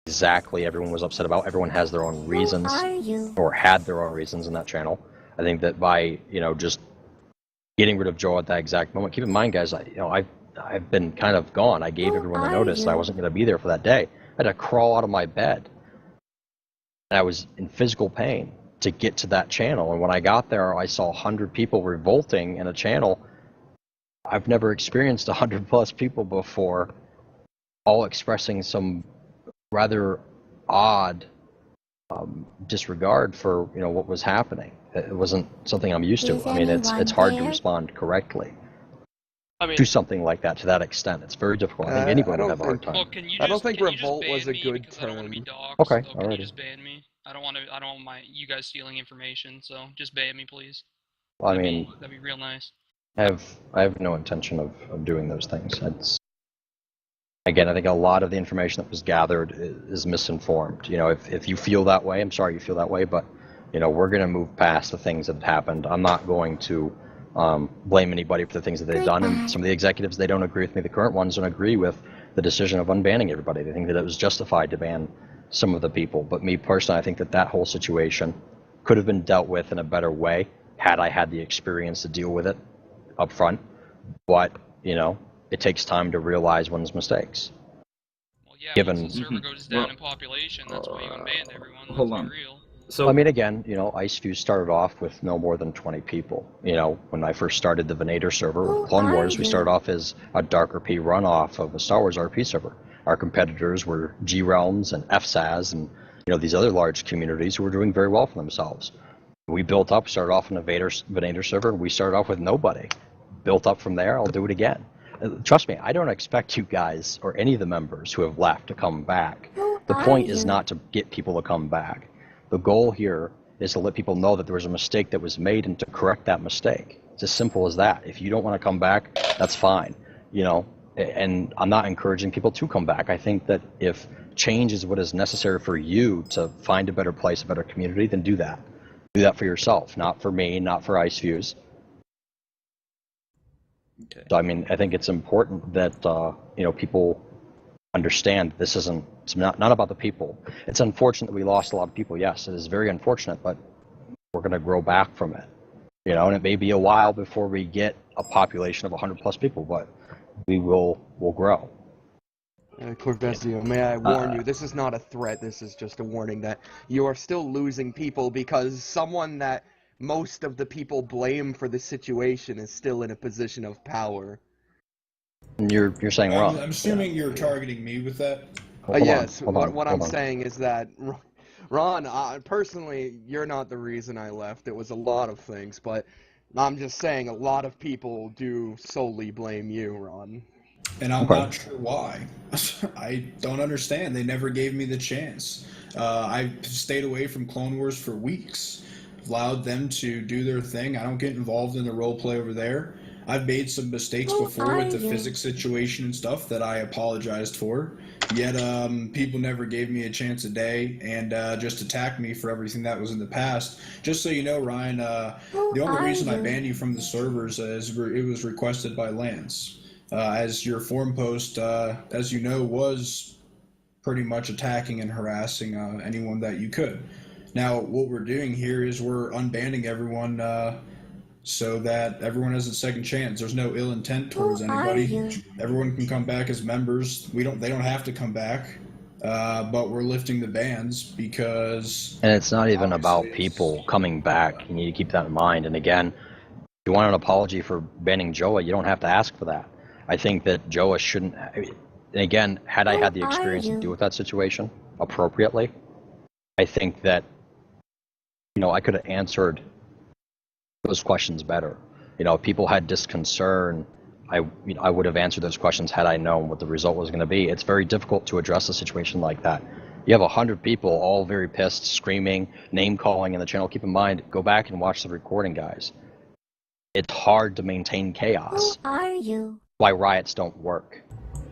exactly everyone was upset about. Everyone has their own reasons, or had their own reasons in that channel. I think that by, just getting rid of Joe at that exact moment. Keep in mind, guys, I've been kind of gone. I gave everyone the notice that I wasn't going to be there for that day. I had to crawl out of my bed. And I was in physical pain to get to that channel. And when I got there, I saw 100 people revolting in a channel. I've never experienced 100+ people before, all expressing some rather odd disregard for what was happening. It wasn't something I'm used to. I mean, it's hard to respond correctly to something like that to that extent. It's very difficult. I think anyone would have a hard time. Well, I don't think revolt was a good term. I don't want to be doxxed. Okay, so can you just ban me? I don't want you guys stealing information, so just ban me, please. Well, that'd be real nice. I have no intention of doing those things. Again, I think a lot of the information that was gathered is misinformed. If you feel that way, I'm sorry you feel that way, but we're going to move past the things that have happened. I'm not going to blame anybody for the things that they've done. And some of the executives, they don't agree with me. The current ones don't agree with the decision of unbanning everybody. They think that it was justified to ban some of the people. But me personally, I think that whole situation could have been dealt with in a better way had I had the experience to deal with it up front. But, it takes time to realize one's mistakes. Well, yeah, once the server goes down in population, that's why you unbanned everyone. Hold on. Real. So, I mean, again, IceFuse started off with no more than 20 people. When I first started the Venator server with Clone Wars, we started off as a Dark RP runoff of a Star Wars RP server. Our competitors were G Realms and FSAS and these other large communities who were doing very well for themselves. We built up, started off in a Venator server, and we started off with nobody. Built up from there, I'll do it again. Trust me, I don't expect you guys or any of the members who have left to come back. The point is not to get people to come back. The goal here is to let people know that there was a mistake that was made and to correct that mistake. It's as simple as that. If you don't want to come back, that's fine. And I'm not encouraging people to come back. I think that if change is what is necessary for you to find a better place, a better community, then do that. Do that for yourself, not for me, not for IceFuse. Okay. So, I mean, I think it's important that, people understand this isn't, it's not about the people. It's unfortunate that we lost a lot of people. Yes, it is very unfortunate, but we're going to grow back from it. And it may be a while before we get a population of 100+ people, but we'll grow. Corvezio, may I warn you, this is not a threat, this is just a warning that you are still losing people because someone that most of the people blame for the situation is still in a position of power. You're saying wrong. I'm assuming you're targeting me with that. Yes, what I'm saying is that, Ron, personally, you're not the reason I left. It was a lot of things, but I'm just saying a lot of people do solely blame you, Ron. And I'm not sure why. I don't understand. They never gave me the chance. I stayed away from Clone Wars for weeks. Allowed them to do their thing. I don't get involved in the roleplay over there. I've made some mistakes before with the physics situation and stuff that I apologized for. Yet people never gave me a chance a day and just attacked me for everything that was in the past. Just so you know, Ryan, the only reason I banned you from the servers is it was requested by Lance. As your forum post, as you know, was pretty much attacking and harassing anyone that you could. Now, what we're doing here is we're unbanning everyone so that everyone has a second chance. There's no ill intent towards anybody. Everyone can come back as members. They don't have to come back, but we're lifting the bans because... And it's not even about people coming back. You need to keep that in mind. And again, if you want an apology for banning Joa, you don't have to ask for that. I think that Joa shouldn't... And again, had I had the experience to deal with that situation appropriately, I think that I could have answered those questions better. If people had disconcern, I would have answered those questions had I known what the result was going to be. It's very difficult to address a situation like that. You have 100 people all very pissed, screaming, name calling in the channel. Keep in mind, go back and watch the recording, guys. It's hard to maintain chaos. Who are you? Why riots don't work.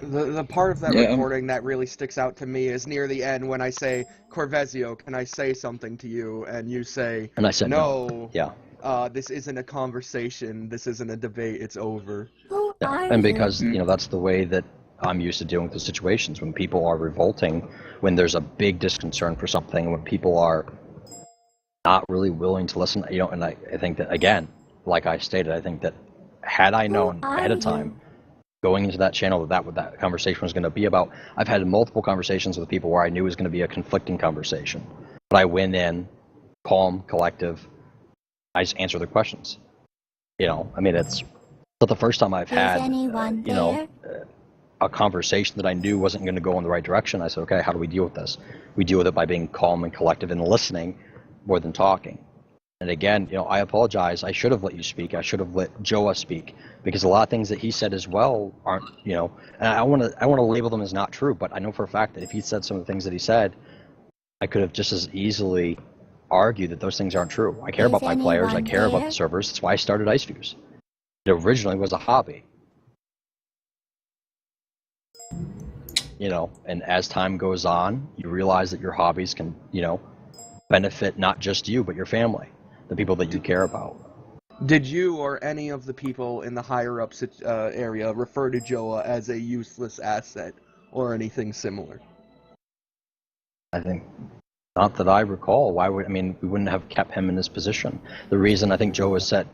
The part of that recording that really sticks out to me is near the end when I say, Corvezio, can I say something to you? And you say, and I said no. Yeah. This isn't a conversation. This isn't a debate. It's over. Yeah. And because, that's the way that I'm used to dealing with the situations when people are revolting, when there's a big disconcern for something, when people are not really willing to listen, and I think that, again, like I stated, I think that had I known ahead of time going into that channel that that conversation was going to be about, I've had multiple conversations with people where I knew it was going to be a conflicting conversation, but I went in calm, collective, I just answer the questions. I mean, it's not the first time I've had, a conversation that I knew wasn't going to go in the right direction. I said, okay, how do we deal with this? We deal with it by being calm and collective and listening more than talking. And again, I apologize. I should have let you speak. I should have let Joa speak, because a lot of things that he said as well aren't, and I want to label them as not true, but I know for a fact that if he said some of the things that he said, I could have just as easily argued that those things aren't true. I care about my players. I care about the servers. That's why I started IceFuse. It originally was a hobby. And as time goes on, you realize that your hobbies can, benefit not just you, but your family, the people that you care about. Did you or any of the people in the higher-ups area refer to Joa as a useless asset or anything similar? I think, not that I recall. We wouldn't have kept him in this position. The reason I think Joe was the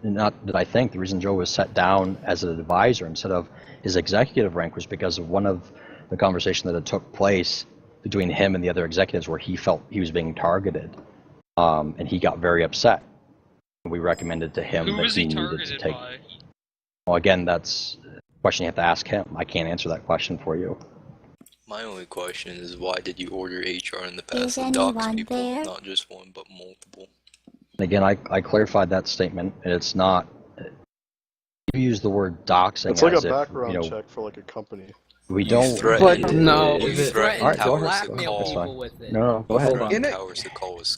reason Joe was set down as an advisor instead of his executive rank was because of one of the conversation that had took place between him and the other executives where he felt he was being targeted, and he got very upset. We recommended to him that he needed to take. By? Well, again, that's a question you have to ask him. I can't answer that question for you. My only question is, why did you order HR in the past to dox people, not just one, but multiple? Again, I clarified that statement, and it's not. You use the word doxing. It's like as a if, background check for like a company. We don't. But no, you threatened Alright, go Towers ahead. to blackmail call. people with it. No, go ahead.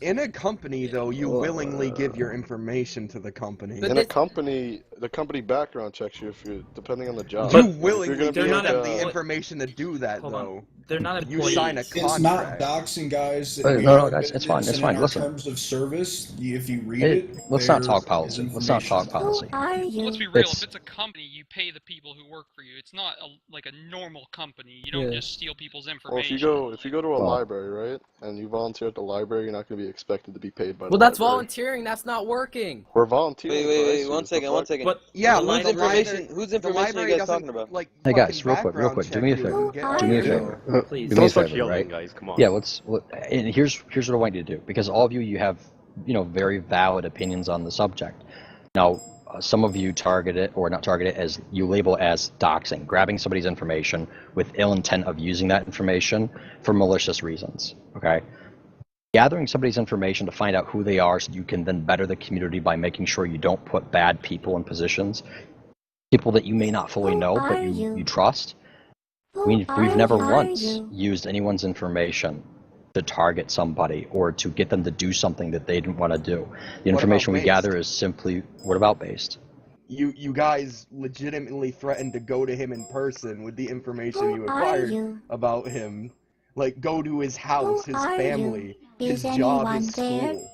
In a company, though, you willingly give your information to the company. But In a company, the company background checks you depending on the job. You If willingly you're give gonna be them like the a- information to do that, though. They're not You employees. sign a It's not contract. doxing, guys. Hey, We no, are guys, it's business, fine. and in our Listen. terms of service, if you read Hey, it, let's not there talk is policy. Let's not talk information. policy. Let's be real. It's- If it's a company, you pay the people who work for you. It's not like a normal company. You don't just steal people's Well, information. if you go to a library, right, and you volunteer at the library, you're not going to be expected to be paid by the Well, that's library. volunteering. That's not working. We're volunteering. Wait, one second. But Yeah, the Whose information are you guys talking about? Hey guys, real quick, do me a favor. Do me a favor. please, Do me a don't start favor, yelling, right? guys. Come on. Yeah, and here's what I want you to do, because all of you have, very valid opinions on the subject. Now, some of you target it, or not target it, as you label as doxing, grabbing somebody's information with ill intent of using that information for malicious reasons, okay? Gathering somebody's information to find out who they are so you can then better the community by making sure you don't put bad people in positions, people that you may not fully know but you trust. We've never once used anyone's information to target somebody or to get them to do something that they didn't want to do. The information we gather is simply, what about based? You guys legitimately threatened to go to him in person with the information you acquired about him. Like, go to his house, his family, his job, his school.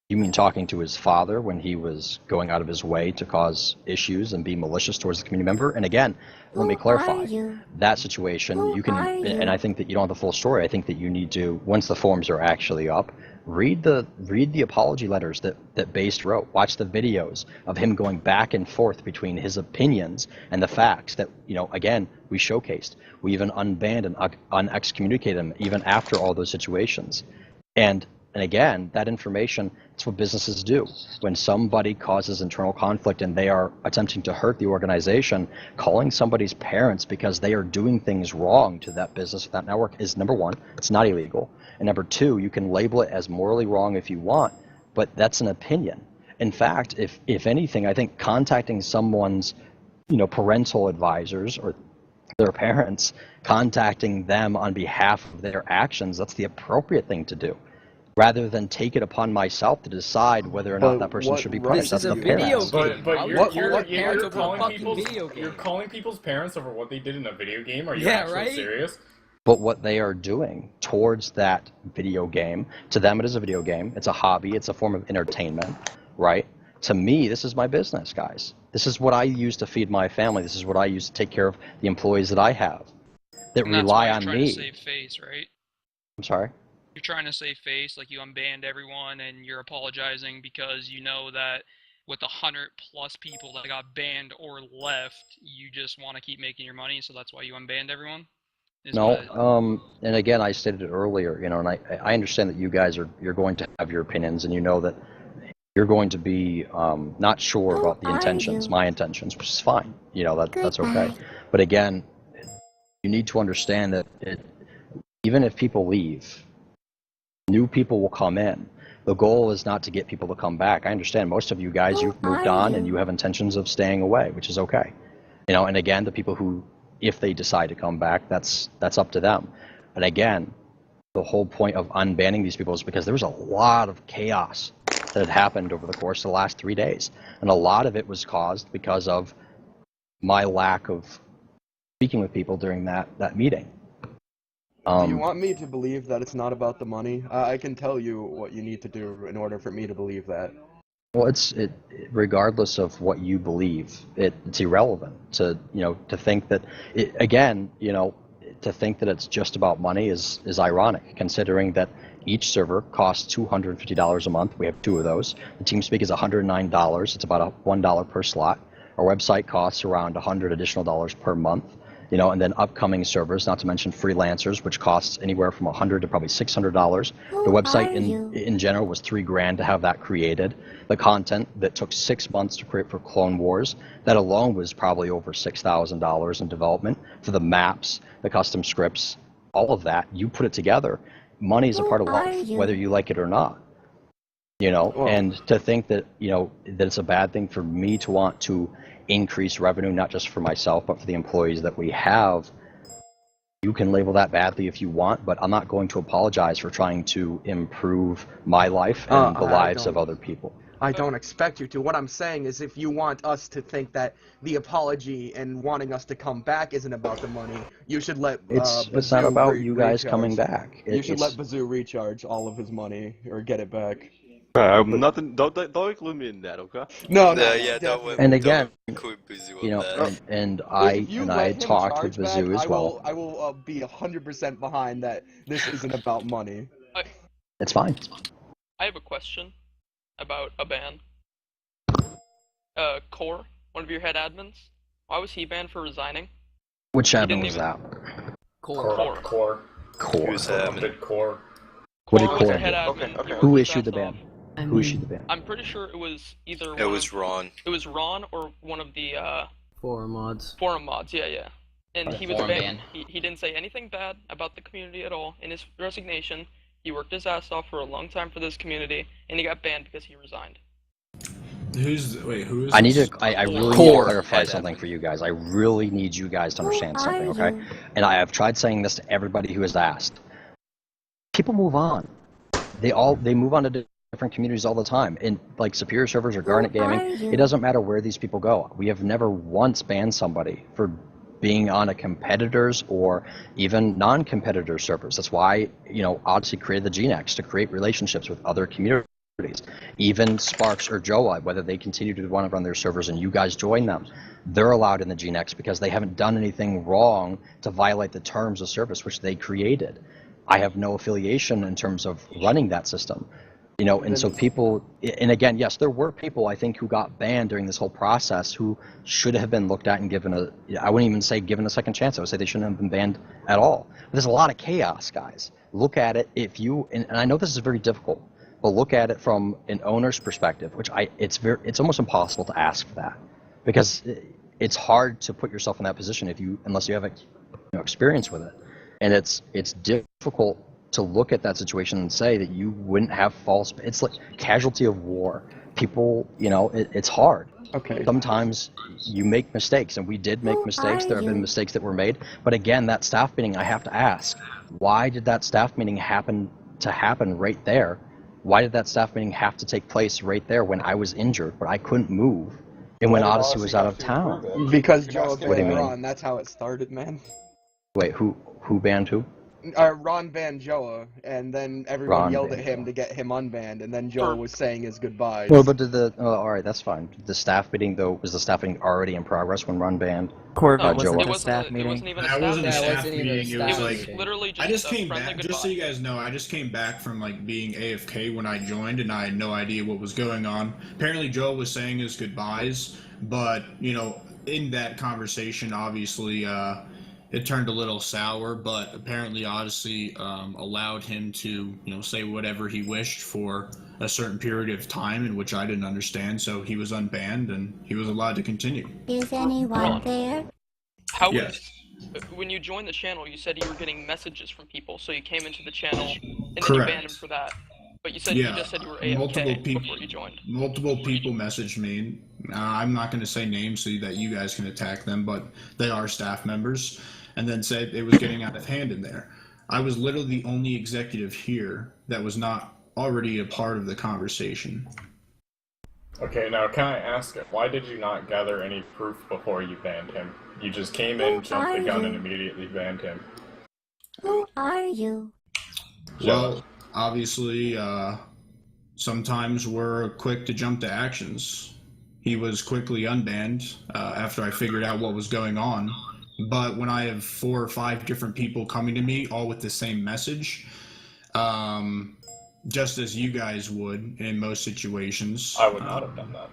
You mean talking to his father when he was going out of his way to cause issues and be malicious towards the community member? And again, let me clarify, that situation, you can, and I think that you don't have the full story. I think that you need to, once the forms are actually up, read the apology letters that Based wrote. Watch the videos of him going back and forth between his opinions and the facts that, again, we showcased. We even unbanned and unexcommunicated him even after all those situations. And again, that information, it's what businesses do. When somebody causes internal conflict and they are attempting to hurt the organization, calling somebody's parents because they are doing things wrong to that business, that network, is number one, it's not illegal. And number two, you can label it as morally wrong if you want, but that's an opinion. In fact, if anything, I think contacting someone's, parental advisors or their parents, contacting them on behalf of their actions, that's the appropriate thing to do, rather than take it upon myself to decide whether or not that person should be punished. That's the parents. But You're you're calling people's parents over what they did in a video game? Are you Yeah, actually right? serious? But what they are doing towards that video game, to them it is a video game, it's a hobby, it's a form of entertainment, right? To me, this is my business, guys. This is what I use to feed my family. This is what I use to take care of the employees that I have. that And that's rely why on you're trying me. to save face, right? I'm sorry? You're trying to save face, like you unbanned everyone and you're apologizing because you know that with 100+ people that got banned or left, you just want to keep making your money, so that's why you unbanned everyone? No, and again, I stated it earlier, you know, and I understand that you guys you're going to have your opinions, and you know that you're going to be not sure about the intentions, my intentions, which is fine, you know, that's okay. But again, you need to understand that even if people leave, new people will come in. The goal is not to get people to come back. I understand most of you guys, you've moved on and you have intentions of staying away, which is okay. You know, and again, the people who, if they decide to come back, that's up to them. And again, the whole point of unbanning these people is because there was a lot of chaos that had happened over the course of the last 3 days. And a lot of it was caused because of my lack of speaking with people during that meeting. Do you want me to believe that it's not about the money? I can tell you what you need to do in order for me to believe that. Well, regardless of what you believe, it's irrelevant to think that to think that it's just about money is ironic, considering that each server costs $250 a month. We have 2 of those. The TeamSpeak is $109. It's about $1 per slot. Our website costs around $100 additional per month. You know, and then upcoming servers, not to mention freelancers, which costs anywhere from $100 to probably $600. The website in general was $3,000 to have that created. The content that took 6 months to create for Clone Wars, that alone was probably over $6,000 in development. For the maps, the custom scripts, all of that, you put it together. Money is a part of life, whether you like it or not. You know, and to think that, that it's a bad thing for me to want to increase revenue, not just for myself, but for the employees that we have, you can label that badly if you want, but I'm not going to apologize for trying to improve my life and the lives of other people. I don't expect you to. What I'm saying is if you want us to think that the apology and wanting us to come back isn't about the money, you should let It's not about you guys coming back. You should let Bazoo recharge all of his money or get it back. Nothing. Don't include me in that, okay? No, and again, include Bazoo and I talked with Bazoo as well. I will be 100% behind that. This isn't about money. It's fine. I have a question about a ban. Corv, one of your head admins, why was he banned for resigning? Which admin was that? Corv. Who's Corv? What did Corv do? Okay. Who issued the ban? Who issued the ban? I'm pretty sure it was either It was Ron. It was Ron or one of the forum mods. Forum mods, yeah. And he was banned. He didn't say anything bad about the community at all. In his resignation, he worked his ass off for a long time for this community, and he got banned because he resigned. Who is I really need to clarify something for you guys. I really need you guys to understand something, okay? And I have tried saying this to everybody who has asked. People move on. They move on to different communities all the time. In like Superior Servers or Garnet Gaming, it doesn't matter where these people go. We have never once banned somebody for being on a competitor's or even non-competitor servers. That's why, Odyssey created the GNext to create relationships with other communities. Even Sparks or Joa, whether they continue to want to run their servers and you guys join them, they're allowed in the GNext because they haven't done anything wrong to violate the terms of service which they created. I have no affiliation in terms of running that system. And so people, and again, yes, there were people, I think, who got banned during this whole process who should have been looked at and given I wouldn't even say given a second chance. I would say they shouldn't have been banned at all. But there's a lot of chaos, guys. Look at it and I know this is very difficult, but look at it from an owner's perspective, which it's almost impossible to ask for that because it's hard to put yourself in that position unless you have experience with it. And it's difficult to look at that situation and say that you wouldn't have it's like casualty of war. People, it's hard. Okay. Sometimes you make mistakes, and we did make mistakes. There have been mistakes that were made. But again, that staff meeting, I have to ask, why did that staff meeting happen right there? Why did that staff meeting have to take place right there when I was injured, when I couldn't move, and when Odyssey was out of town? Because Joe banned Ron, that's how it started, man. Wait, who banned who? Ron banned Joa, and then everyone Ron yelled at banned him Joa. to get him unbanned, and then Joa was saying his goodbyes. Well, but did the all right, that's fine. The staff meeting though, was the staff meeting already in progress when Ron banned? Corv, No, it wasn't Joa. a staff It meeting. wasn't even a That staff wasn't a Yeah, it staff wasn't even a meeting. It was staff like meeting. literally just I just a came friendly back. Just so goodbye. you guys know, I just came back from like being AFK when I joined, and I had no idea what was going on. Apparently, Joe was saying his goodbyes, but you know, in that conversation, obviously, it turned a little sour. But apparently, Odyssey allowed him to, you know, say whatever he wished for a certain period of time, in which I didn't understand. So he was unbanned, and he was allowed to continue. Is anyone there? How Yes. when you joined the channel, you said you were getting messages from people, so you came into the channel and then Correct. you banned him for that. But you said you just said you were AFK before you joined. Multiple people messaged me. I'm not going to say names so that you guys can attack them, but they are staff members, and then said it was getting out of hand in there. I was literally the only executive here that was not already a part of the conversation. Okay, now can I ask it? Why did you not gather any proof before you banned him? You just came in, jumped the gun, and immediately banned him. Who are you? Well, obviously, sometimes we're quick to jump to actions. He was quickly unbanned after I figured out what was going on. But when I have 4 or 5 different people coming to me, all with the same message, just as you guys would in most situations. I would not have done that.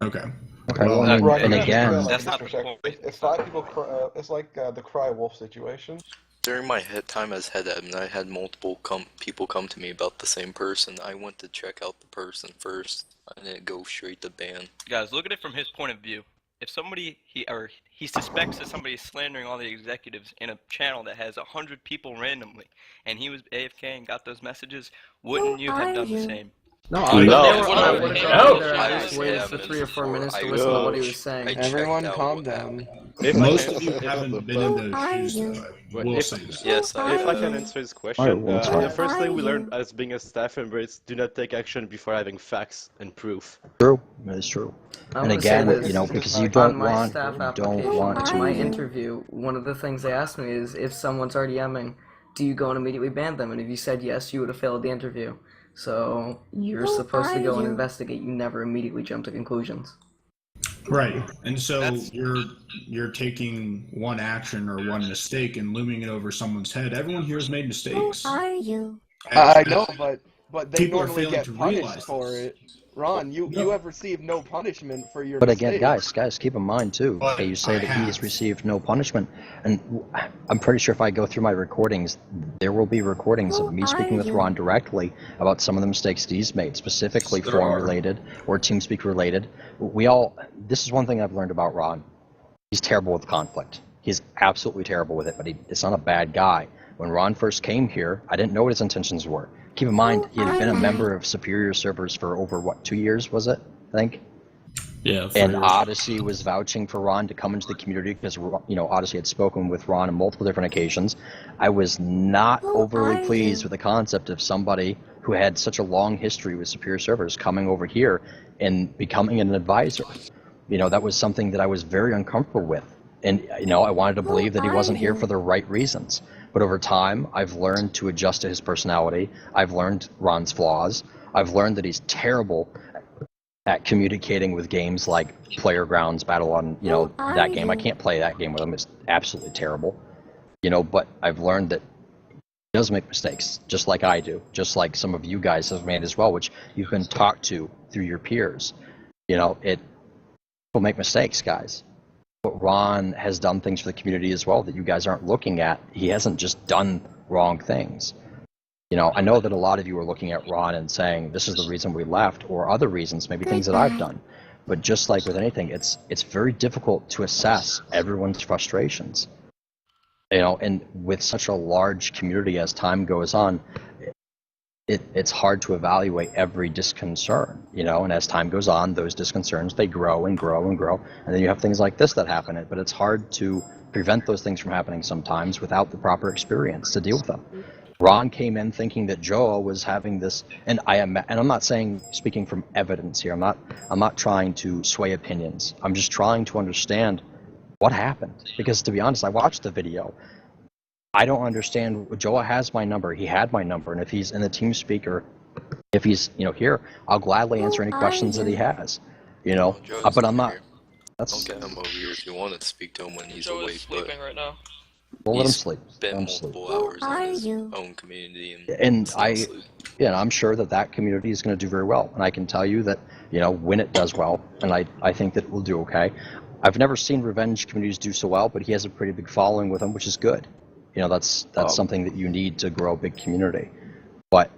Okay. Okay, well, I mean, and again, That's not the point. If 5 people, it's like the Cry Wolf situation. During my time as head admin, I had multiple people come to me about the same person. I went to check out the person first. I didn't go straight to ban. Guys, look at it from his point of view. If somebody he suspects that somebody is slandering all the executives in a channel that has 100 people randomly, and he was AFK and got those messages, wouldn't you have done the same? No, No. I would No. have gone there. I I just waited for 3 or 4 minutes to listen to what he was saying. Everyone calm down. Most of you haven't been in those shoes, though. We'll say that. Yes, If I can answer this question, Alright, well, it's fine. the first thing we learned as being a staff member is do not take action before having facts and proof. true. That is true. And again, you know, because you don't want on my to. interview, one of the things they asked me is if someone's already DMing, do you go and immediately ban them? And if you said yes, you would have failed the interview. So you're supposed to go and investigate. You never immediately jump to conclusions. Right, and so you're taking one action or one mistake and looming it over someone's head. Everyone here has made mistakes. Who are you? I know, but they People are normally failing get to punished realize for this. it. Ron, you No. have received no punishment for your But again, mistakes. guys, keep in mind too. But Okay, you say I that have. he's received no punishment, and I'm pretty sure if I go through my recordings, there will be recordings of me Who speaking are with you? Ron directly about some of the mistakes that he's made, specifically There forum are. related or TeamSpeak related. This is one thing I've learned about Ron. He's terrible with conflict. He's absolutely terrible with it, but it's not a bad guy. When Ron first came here, I didn't know what his intentions were. Keep in mind, he had been a member of Superior Servers for over, 2 years, was it? I think? Yeah. And Odyssey was vouching for Ron to come into the community because, you know, Odyssey had spoken with Ron on multiple different occasions. I was not overly pleased with the concept of somebody who had such a long history with Superior Servers coming over here and becoming an advisor. You know, that was something that I was very uncomfortable with. And, you know, I wanted to believe that he wasn't here for the right reasons. But over time, I've learned to adjust to his personality. I've learned Ron's flaws. I've learned that he's terrible at communicating with games like Player Grounds, Battle on, you know, that game. I can't play that game with him. It's absolutely terrible. You know, but I've learned that he does make mistakes, just like I do, just like some of you guys have made as well, which you've been talked to through your peers. You know, people make mistakes, guys. But Ron has done things for the community as well that you guys aren't looking at. He hasn't just done wrong things. You know, I know that a lot of you are looking at Ron and saying this is the reason we left, or other reasons, maybe things that I've done. But just like with anything, it's very difficult to assess everyone's frustrations. You know, and with such a large community as time goes on, it's hard to evaluate every disconcern, you know, and as time goes on, those disconcerns, they grow and grow and grow, and then you have things like this that happen, but it's hard to prevent those things from happening sometimes without the proper experience to deal with them. Ron came in thinking that Joa was having this, and I'm not saying, speaking from evidence here, I'm not trying to sway opinions. I'm just trying to understand what happened, because to be honest, I watched the video. I don't understand. Joa has my number. He had my number, and if he's in the team speaker, if he's here, I'll gladly answer any questions that he has. But I'm not. Here. That's. I'll get him over here if you want to speak to him when he's Joe awake. is sleeping right now. We'll let him sleep. Spent multiple hours in his own community and I'm sure that community is going to do very well. And I can tell you that when it does well, and I think that it will do okay. I've never seen revenge communities do so well, but he has a pretty big following with him, which is good. That's something that you need to grow a big community. But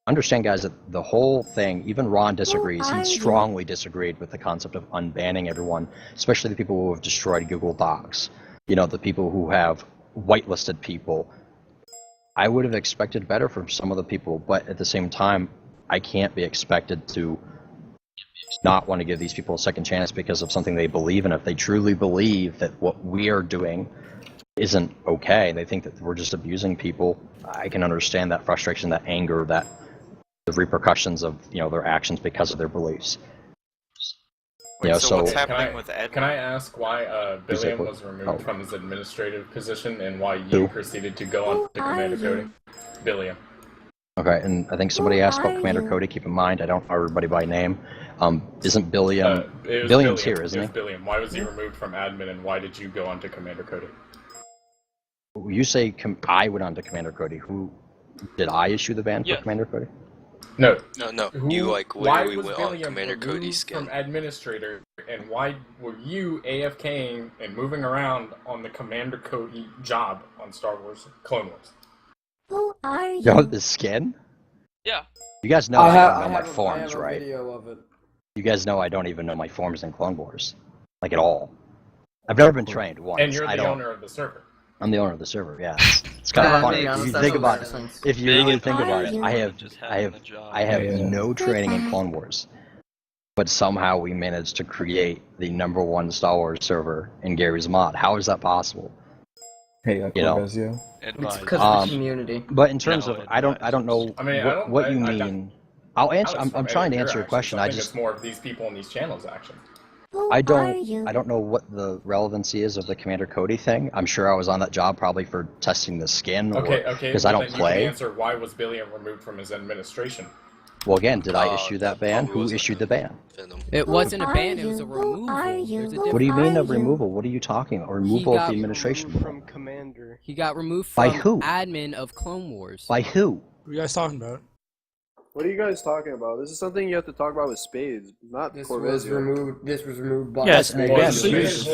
understand, guys, that the whole thing, even Ron disagrees. He strongly disagreed with the concept of unbanning everyone, especially the people who have destroyed Google Docs. The people who have whitelisted people. I would have expected better from some of the people, but at the same time, I can't be expected to not want to give these people a second chance because of something they believe in. If they truly believe that what we are doing isn't okay, they think that we're just abusing people, I can understand that frustration, that anger, that the repercussions of their actions because of their beliefs. So what's happening with Ed? Can I ask why Billiam was removed from his administrative position and why you proceeded to go on to Commander Cody? Billiam. Okay, and I think somebody asked about Commander Cody. Keep in mind, I don't know everybody by name. Isn't Billiam... Billiam's here, isn't he? Billiam. Why was he removed from admin, and why did you go on to Commander Cody? You say I went on to Commander Cody. Who... Did I issue the ban for Commander Cody? No. You literally went on Billiam Commander Cody's skin. From administrator, and why were you AFKing and moving around on the Commander Cody job on Star Wars Clone Wars? Who are you? The skin? Yeah. You guys know I don't know my forms, I have a right? video of it. You guys know I don't even know my forms in Clone Wars, like at all. I've never been trained once. And you're the owner of the server. I'm the owner of the server. Yeah, it's kind of funny if you think about it. If you really think about it, I have no training in Clone Wars, but somehow we managed to create the #1 Star Wars server in Gary's mod. How is that possible? Hey, It's because of the community. But in terms of, I don't know what you mean. I'll answer. I'm trying to answer your question. I think it's more of these people in these channels' action. I don't know what the relevancy is of the Commander Cody thing. I'm sure I was on that job probably for testing the skin, because I don't play. You can answer why was Billiam removed from his administration. Well, again, did I issue that ban? Who issued the ban? It wasn't a ban, it was a removal. What do you mean a removal? What are you talking about? Removal of the administration? From Commander. He got removed from By who? admin of Clone Wars. By who? What are you guys talking about? What are you guys talking about? This is something you have to talk about with Spades, not This Corvette. was removed by. Yes, and again, this is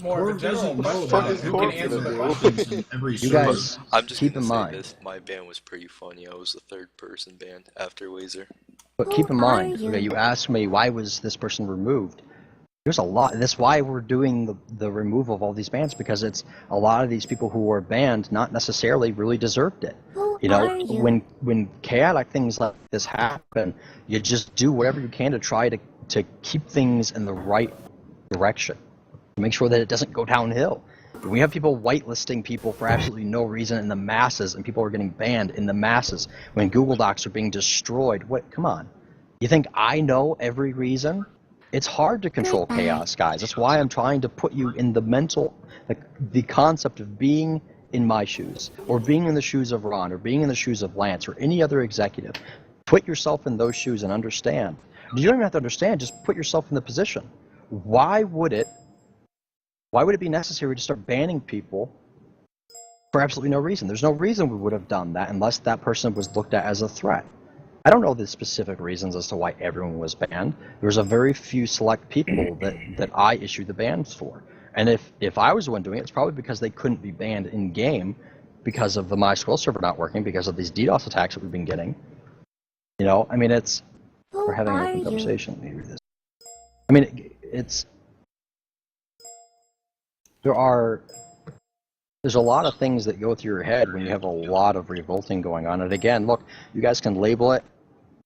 more of a general question. Who can answer the question? You guys, I'm just keep in mind. This. My ban was pretty funny. I was the third person banned after Laser. But keep in mind, you asked me why was this person removed. There's a lot. That's why we're doing the removal of all these bans, because it's a lot of these people who were banned not necessarily really deserved it. When chaotic things like this happen, you just do whatever you can to try to keep things in the right direction, to make sure that it doesn't go downhill. We have people whitelisting people for absolutely no reason in the masses, and people are getting banned in the masses when Google Docs are being destroyed. Come on. You think I know every reason? It's hard to control chaos, guys. That's why I'm trying to put you in the concept of being in my shoes, or being in the shoes of Ron, or being in the shoes of Lance, or any other executive. Put yourself in those shoes and understand. You don't even have to understand, just put yourself in the position. Why would it be necessary to start banning people for absolutely no reason? There's no reason we would have done that unless that person was looked at as a threat. I don't know the specific reasons as to why everyone was banned. There was a very few select people that I issued the bans for. And if I was the one doing it, it's probably because they couldn't be banned in-game because of the MySQL server not working, because of these DDoS attacks that we've been getting. I mean, we're having an open conversation. Let me read this. I mean, there's a lot of things that go through your head when you have a lot of revolting going on. And again, look, you guys can label it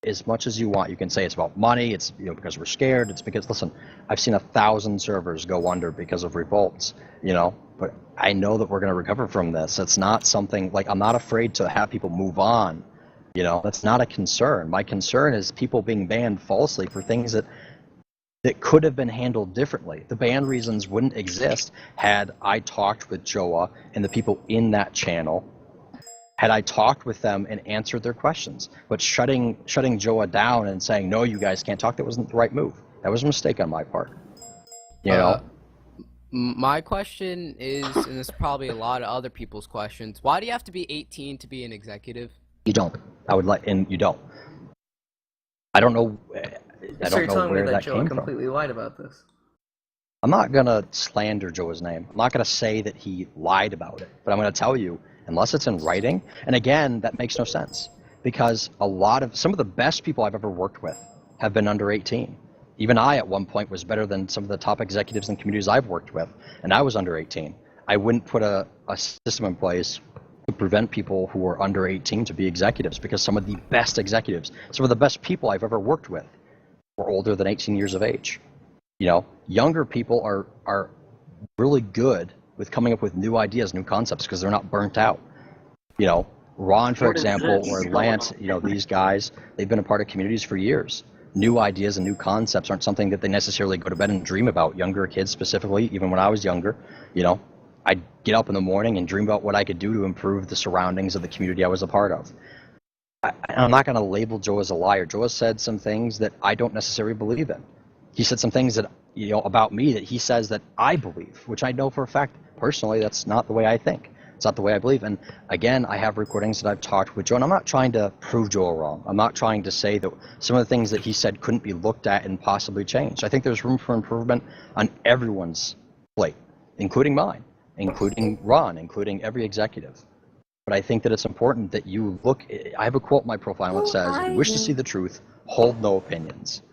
as much as you want. You can say it's about money, it's because we're scared, it's because, listen, I've seen 1,000 servers go under because of revolts, but I know that we're going to recover from this. It's not something, I'm not afraid to have people move on, that's not a concern. My concern is people being banned falsely for things that that could have been handled differently. The ban reasons wouldn't exist had I talked with Joa and the people in that channel, had I talked with them and answered their questions. But shutting Joa down and saying, no, you guys can't talk, that wasn't the right move. That was a mistake on my part. You know? My question is, and this is probably a lot of other people's questions, why do you have to be 18 to be an executive? You don't. And you don't. I don't know. I So don't you're know telling me where that that Joe came from. completely lied about this? I'm not gonna slander Joa's name. I'm not gonna say that he lied about it, but I'm gonna tell you, unless it's in writing, and again, that makes no sense, because some of the best people I've ever worked with have been under 18. Even I, at one point, was better than some of the top executives and communities I've worked with, and I was under 18. I wouldn't put a system in place to prevent people who are under 18 to be executives, because some of the best executives, some of the best people I've ever worked with, were older than 18 years of age. You know, younger people are really good with coming up with new ideas, new concepts, because they're not burnt out. You know, Ron, for example, or Lance, you know, these guys, they've been a part of communities for years. New ideas and new concepts aren't something that they necessarily go to bed and dream about. Younger kids specifically, even when I was younger, you know, I'd get up in the morning and dream about what I could do to improve the surroundings of the community I was a part of. I'm not going to label Joe as a liar. Joe has said some things that I don't necessarily believe in. He said some things that, you know, about me that he says that I believe, which I know for a fact, personally, that's not the way I think. It's not the way I believe. And again, I have recordings that I've talked with Joe, and I'm not trying to prove Joe wrong. I'm not trying to say that some of the things that he said couldn't be looked at and possibly changed. I think there's room for improvement on everyone's plate, including mine, including Ron, including every executive. But I think that it's important that you look. I have a quote in my profile that says, if you wish to see the truth, hold no opinions.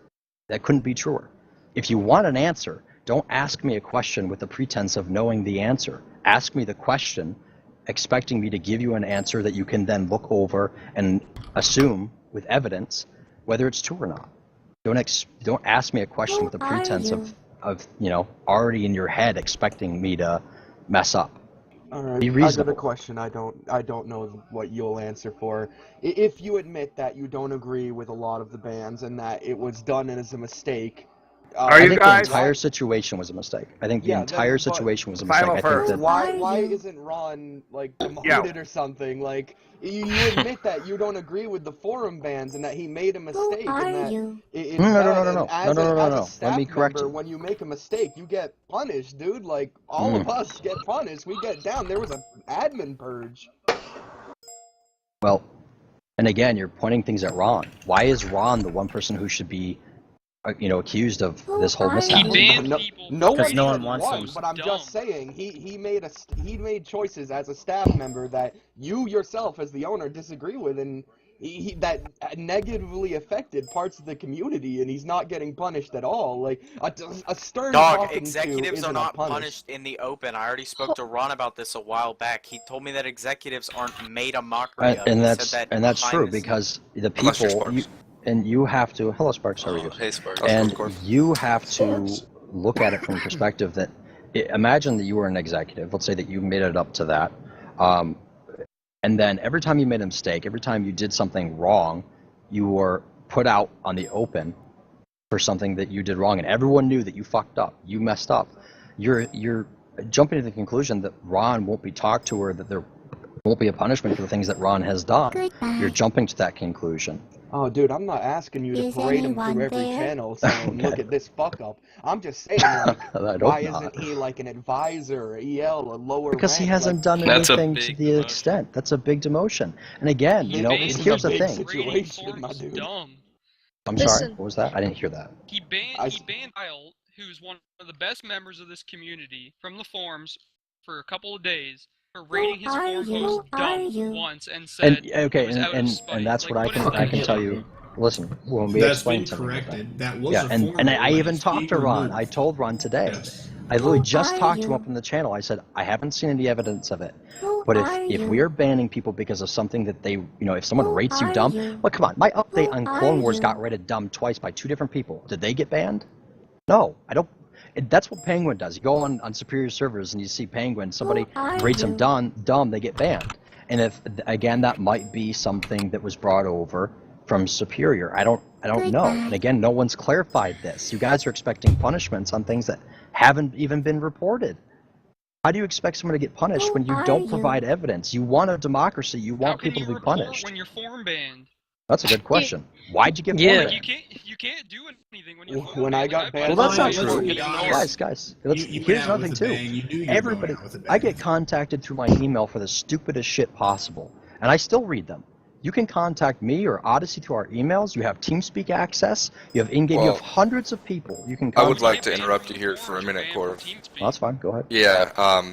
That couldn't be truer. If you want an answer, don't ask me a question with the pretense of knowing the answer. Ask me the question, expecting me to give you an answer that you can then look over and assume with evidence whether it's true or not. Don't ask me a question with the pretense of you know, already in your head expecting me to mess up. All right, Be I reasonable. got a question. I don't know what you'll answer for. If you admit that you don't agree with a lot of the bans and that it was done as a mistake, I think the entire situation was a mistake. I think the Yeah, entire but- situation was a mistake. I think that Why isn't Ron like demoted or something? Like you admit that you don't agree with the forum bans and that he made a mistake and that it's bad. And as a staff Let me correct member, you. when you make a mistake, you get punished, dude. Like all of us get punished. We get down. There was an admin purge. Well, and again, you're pointing things at Ron. Why is Ron the one person who should be, you know, accused of this whole mishap? He banned people. No one, no one wants them. but I'm just saying he made choices as a staff member that you yourself as the owner disagree with, and that negatively affected parts of the community, and he's not getting punished at all. Like a stern talking Executives to are isn't not punished. punished in the open. I already spoke to Ron about this a while back. He told me that executives aren't made a mockery of. And He that's said that and that's behind true the because the Unless you're people Sparks. you have to. Hello, Sparks. How are you? Hey, Sparks. And Corv. you have to look at it from the perspective that imagine that you were an executive. Let's say that you made it up to that, and then every time you made a mistake, every time you did something wrong, you were put out on the open for something that you did wrong, and everyone knew that you fucked up, you messed up. You're jumping to the conclusion that Ron won't be talked to, or that there won't be a punishment for the things that Ron has done. You're jumping to that conclusion. Oh, dude, I'm not asking you to parade him through every channel saying, look at this fuck up. I'm just saying, like, why isn't he like an advisor, EL, a lower Because he rank, hasn't like, done anything to the extent. That's a big demotion. And again, you know, and this is here's a the big thing. situation, my dude. Dumb. I'm sorry, what was that? I didn't hear that. He banned Kyle, who's one of the best members of this community, from the forums for a couple of days for rating his forum host dumb once and said okay, it was out of spite. and that's Like, what I can tell you. Listen, when we That's explain been something like corrected. that. That was Yeah, a and forum I when even it's talked to being Ron. removed. I told Ron today. Yes. I literally just talked to him up on the channel. I said, I haven't seen any evidence of it. But if we are banning people because of something that they, you know, if someone rates you dumb, well, come on. My update on Clone Wars got rated dumb twice by 2 different people. Did they get banned? No, I don't. That's what Penguin does. You go on superior servers and you see Penguin, somebody rates them dumb, they get banned. And if, again, that might be something that was brought over from Superior? I don't know. And again, no one's clarified this. You guys are expecting punishments on things that haven't even been reported. How do you expect someone to get punished when you don't provide evidence? You want a democracy. You want people to be punished. When you're form banned? That's a good question. Why'd you get Yeah. form Like, banned? you can't do anything when you're form When I got banned, Well, that's not Let's true. be honest. Guys, You here's went out another thing with a too. bang. You knew you were Everybody, going out with a I bang. get contacted through my email for the stupidest shit possible, and I still read them. You can contact me or Odyssey through our emails. You have TeamSpeak access. You have in-game. You have hundreds of people. You can. I would like to interrupt you here for a minute, Corv. That's fine. Go ahead. Yeah,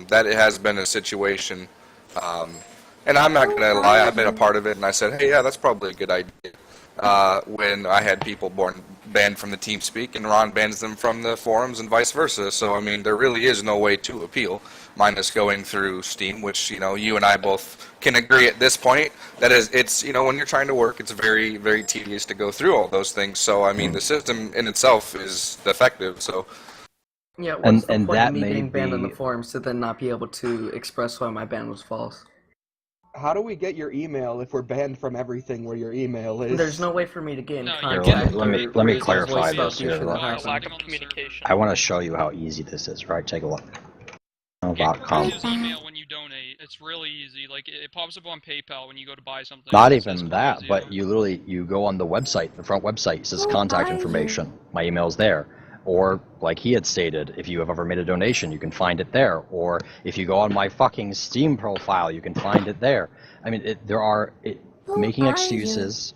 that has been a situation, and I'm not gonna lie. I've been a part of it, and I said, hey, yeah, that's probably a good idea. When I had people banned from the TeamSpeak, and Ron bans them from the forums, and vice versa. So I mean, there really is no way to appeal, minus going through Steam, which you and I both can agree at this point. That is, it's when you're trying to work, it's very, very tedious to go through all those things. So I mean, the system in itself is defective. So. Yeah, what's the and point that of me may getting banned on the be- forums to then not be able to express why my ban was false? How do we get your email if we're banned from everything where your email is? There's no way for me to get in Here, contact. let me or raise a clarify voice about this things here. that happened. Lack of communication. I want to show you how easy this is. Right, take a look. Use email when you donate. It's really easy. Like it pops up on PayPal when you go to buy something. Not It says even that, but you go on the website, the front website, it says contact information. My email's there. Or, like he had stated, if you have ever made a donation, you can find it there. Or if you go on my fucking Steam profile, you can find it there. I mean, making excuses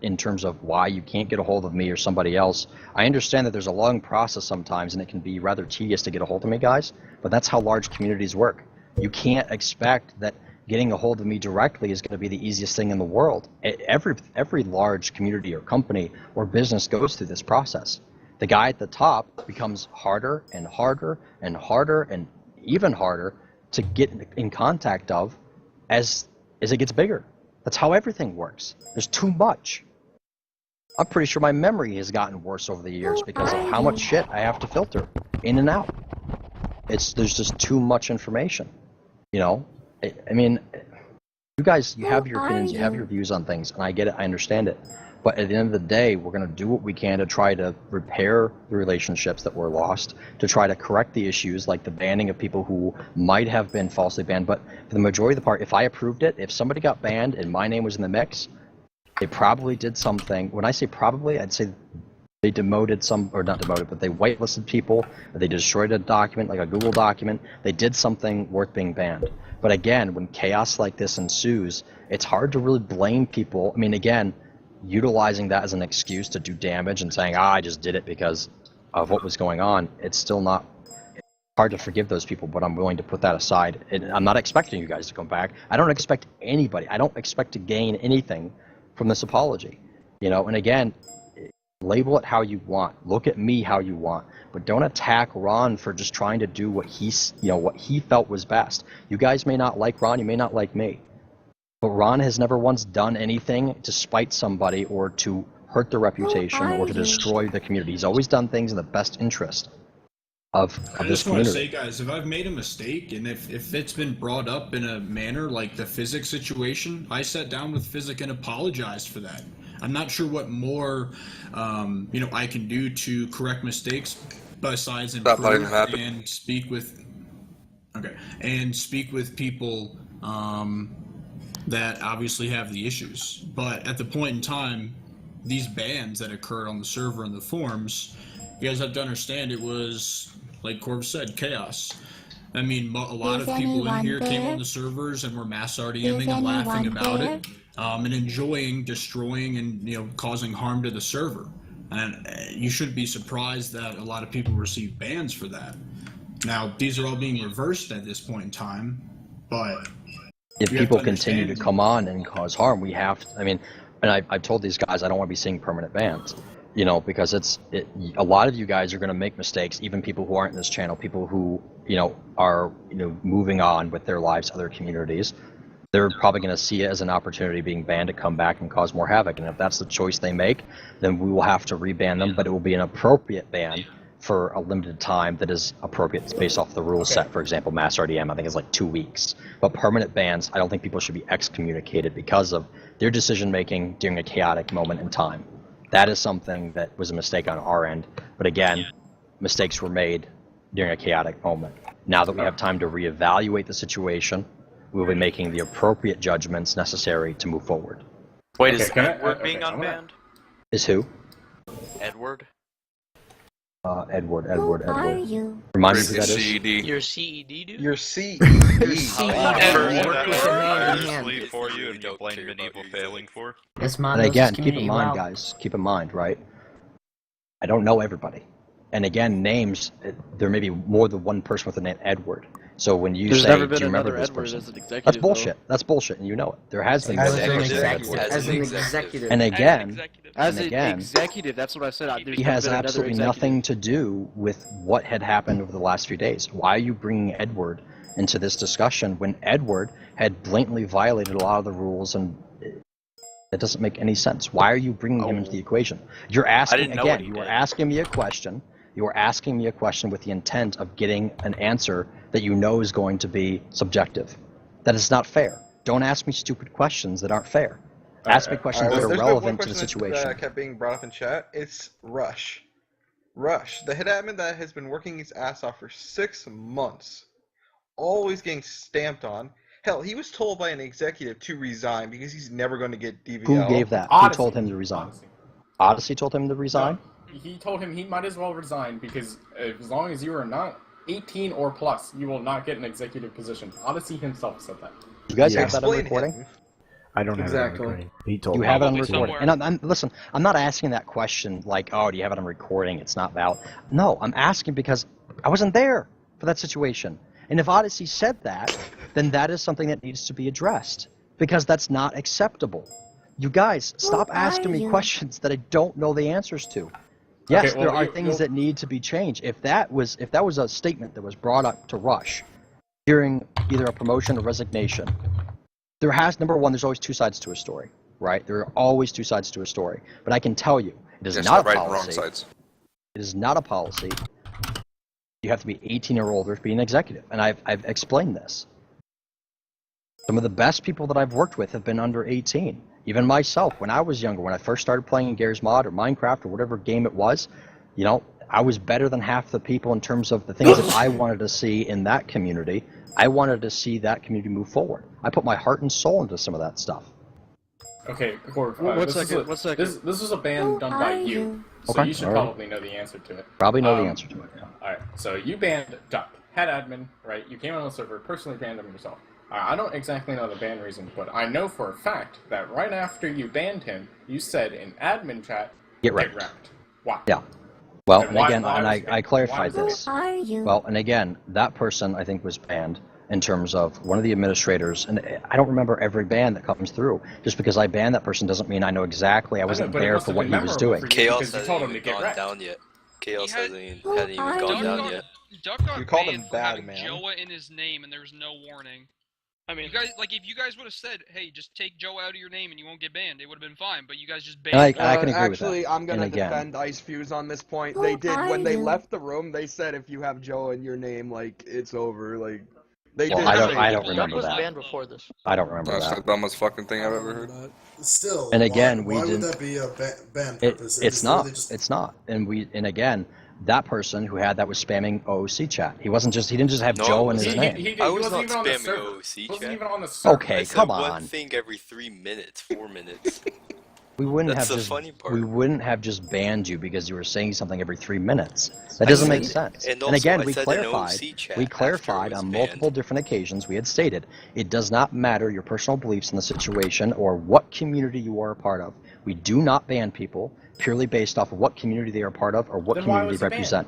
in terms of why you can't get a hold of me or somebody else. I understand that there's a long process sometimes, and it can be rather tedious to get a hold of me, guys, but that's how large communities work. You can't expect that getting a hold of me directly is going to be the easiest thing in the world. Every large community or company or business goes through this process. The guy at the top becomes harder and harder and harder and even harder to get in contact of as it gets bigger. That's how everything works. There's too much. I'm pretty sure my memory has gotten worse over the years because of how much shit I have to filter in and out. There's just too much information. I mean, you guys, you have your opinions, you have your views on things, and I get it, I understand it. But at the end of the day, we're going to do what we can to try to repair the relationships that were lost, to try to correct the issues like the banning of people who might have been falsely banned. But for the majority of the part, if I approved it, if somebody got banned and my name was in the mix, they probably did something. When I say probably, I'd say they demoted or not demoted, but they whitelisted people, or they destroyed a document, like a Google document. They did something worth being banned. But again, when chaos like this ensues, it's hard to really blame people. I mean, again, utilizing that as an excuse to do damage and saying, I just did it because of what was going on, it's still not hard to forgive those people, but I'm willing to put that aside. And I'm not expecting you guys to come back. I don't expect anybody. I don't expect to gain anything from this apology. And again, label it how you want. Look at me how you want. But don't attack Ron for just trying to do what what he felt was best. You guys may not like Ron, you may not like me. But Ron has never once done anything to spite somebody or to hurt their reputation or to destroy the community. He's always done things in the best interest of this community. I just want to say, guys, if I've made a mistake and if it's been brought up in a manner like the Physic situation, I sat down with Physic and apologized for that. I'm not sure what more, I can do to correct mistakes besides improve and speak with people that obviously have the issues. But at the point in time, these bans that occurred on the server and the forums, you guys have to understand it was, like Corv said, chaos. I mean, a lot of people in here came on the servers and were mass RDMing and laughing about it, and enjoying destroying and causing harm to the server. And you shouldn't be surprised that a lot of people receive bans for that. Now, these are all being reversed at this point in time, but if people continue to come on and cause harm, we have to, and I've told these guys I don't want to be seeing permanent bans, because a lot of you guys are going to make mistakes, even people who aren't in this channel, people who, are, moving on with their lives, other communities. They're probably going to see it as an opportunity being banned to come back and cause more havoc. And if that's the choice they make, then we will have to reban them, but it will be an appropriate ban for a limited time that is appropriate based off the rule set. For example, mass RDM, I think, is like 2 weeks. But permanent bans, I don't think people should be excommunicated because of their decision-making during a chaotic moment in time. That is something that was a mistake on our end. But again, mistakes were made during a chaotic moment. Now that we have time to reevaluate the situation, we'll be making the appropriate judgments necessary to move forward. Wait, is Edward being unbanned? Is who? Edward? Edward. Are you? Remind me who that is. CED. Your CED dude? Your CED. Tirelessly for you, and you blame Medieval failing for. And again, keep in mind, guys, keep in mind, right? I don't know everybody. And again, names, there may be more than one person with the name Edward. So when you say, do you remember this person? That's bullshit. That's bullshit, and you know it. There has been As an executive. And again, as an executive, that's what I said. He has absolutely nothing to do with what had happened over the last few days. Why are you bringing Edward into this discussion when Edward had blatantly violated a lot of the rules, and that doesn't make any sense? Why are you bringing him into the equation? You're asking, again, you are asking me a question. You are asking me a question with the intent of getting an answer that you know is going to be subjective. That is not fair. Don't ask me stupid questions that aren't fair. Ask me questions that are relevant to the situation. That kept being brought up in chat. It's Rush. Rush, the head admin that has been working his ass off for 6 months, always getting stamped on. Hell, he was told by an executive to resign because he's never going to get DVL. Who gave that? Who told him to resign? Odyssey told him to resign? He told him he might as well resign because as long as you are not 18 or plus, you will not get an executive position. Odyssey himself said that. You guys have that on recording? I don't have it on recording. He told me. You have it on recording. And listen, I'm not asking that question like, oh, do you have it on recording? It's not valid. No, I'm asking because I wasn't there for that situation. And if Odyssey said that, then that is something that needs to be addressed because that's not acceptable. You guys, stop asking me questions that I don't know the answers to. Yes, there are things that need to be changed. If that was a statement that was brought up to Rush during either a promotion or resignation, number one, there's always two sides to a story, right? There are always two sides to a story. But I can tell you, it is not a policy. It is not a policy. You have to be 18 or older to be an executive, and I've explained this. Some of the best people that I've worked with have been under 18. Even myself, when I was younger, when I first started playing in Garry's Mod or Minecraft or whatever game it was, you know, I was better than half the people in terms of the things that I wanted to see in that community. I wanted to see that community move forward. I put my heart and soul into some of that stuff. Okay, Corv, One second. This was a ban done by you, so you should probably know the answer to it. Probably know the answer to it, yeah. Alright, so you banned Duck, head admin, right? You came on the server, personally banned him yourself. I don't exactly know the ban reason, but I know for a fact that right after you banned him, you said in admin chat, get wrecked. Why? Yeah. Well, and again, and I clarified this. Well, and again, that person, I think, was banned in terms of one of the administrators, and I don't remember every ban that comes through. Just because I banned that person doesn't mean I know exactly. I wasn't there for what he was doing. Chaos hasn't even gone down yet. Chaos hadn't even gone down yet. Duck got banned for having Joa in his name, and there was no warning. I mean, you guys, like, if you guys would have said, "Hey, just take Joe out of your name and you won't get banned," it would have been fine. But you guys just banned. I can agree with that. Actually, I'm gonna defend Ice Fuse on this point. They did when they left the room. They said if you have Joe in your name, like it's over. Like they did. I don't remember that. Banned before this. I don't remember that. That's the dumbest fucking thing I've ever heard. Still. And again, why would that be a ban purpose? It's not. It's not. And again. That person who had that was spamming OOC chat. He didn't just have Joe in his name. I was not spamming OOC chat. Okay, come on. One thing every 3 minutes, 4 minutes. We wouldn't That's have the just funny part. we wouldn't have just banned you because you were saying something every 3 minutes. That doesn't make sense. And again, also, we clarified on multiple different occasions. We had stated it does not matter your personal beliefs in the situation or what community you are a part of. We do not ban people purely based off of what community they are a part of or what community they represent.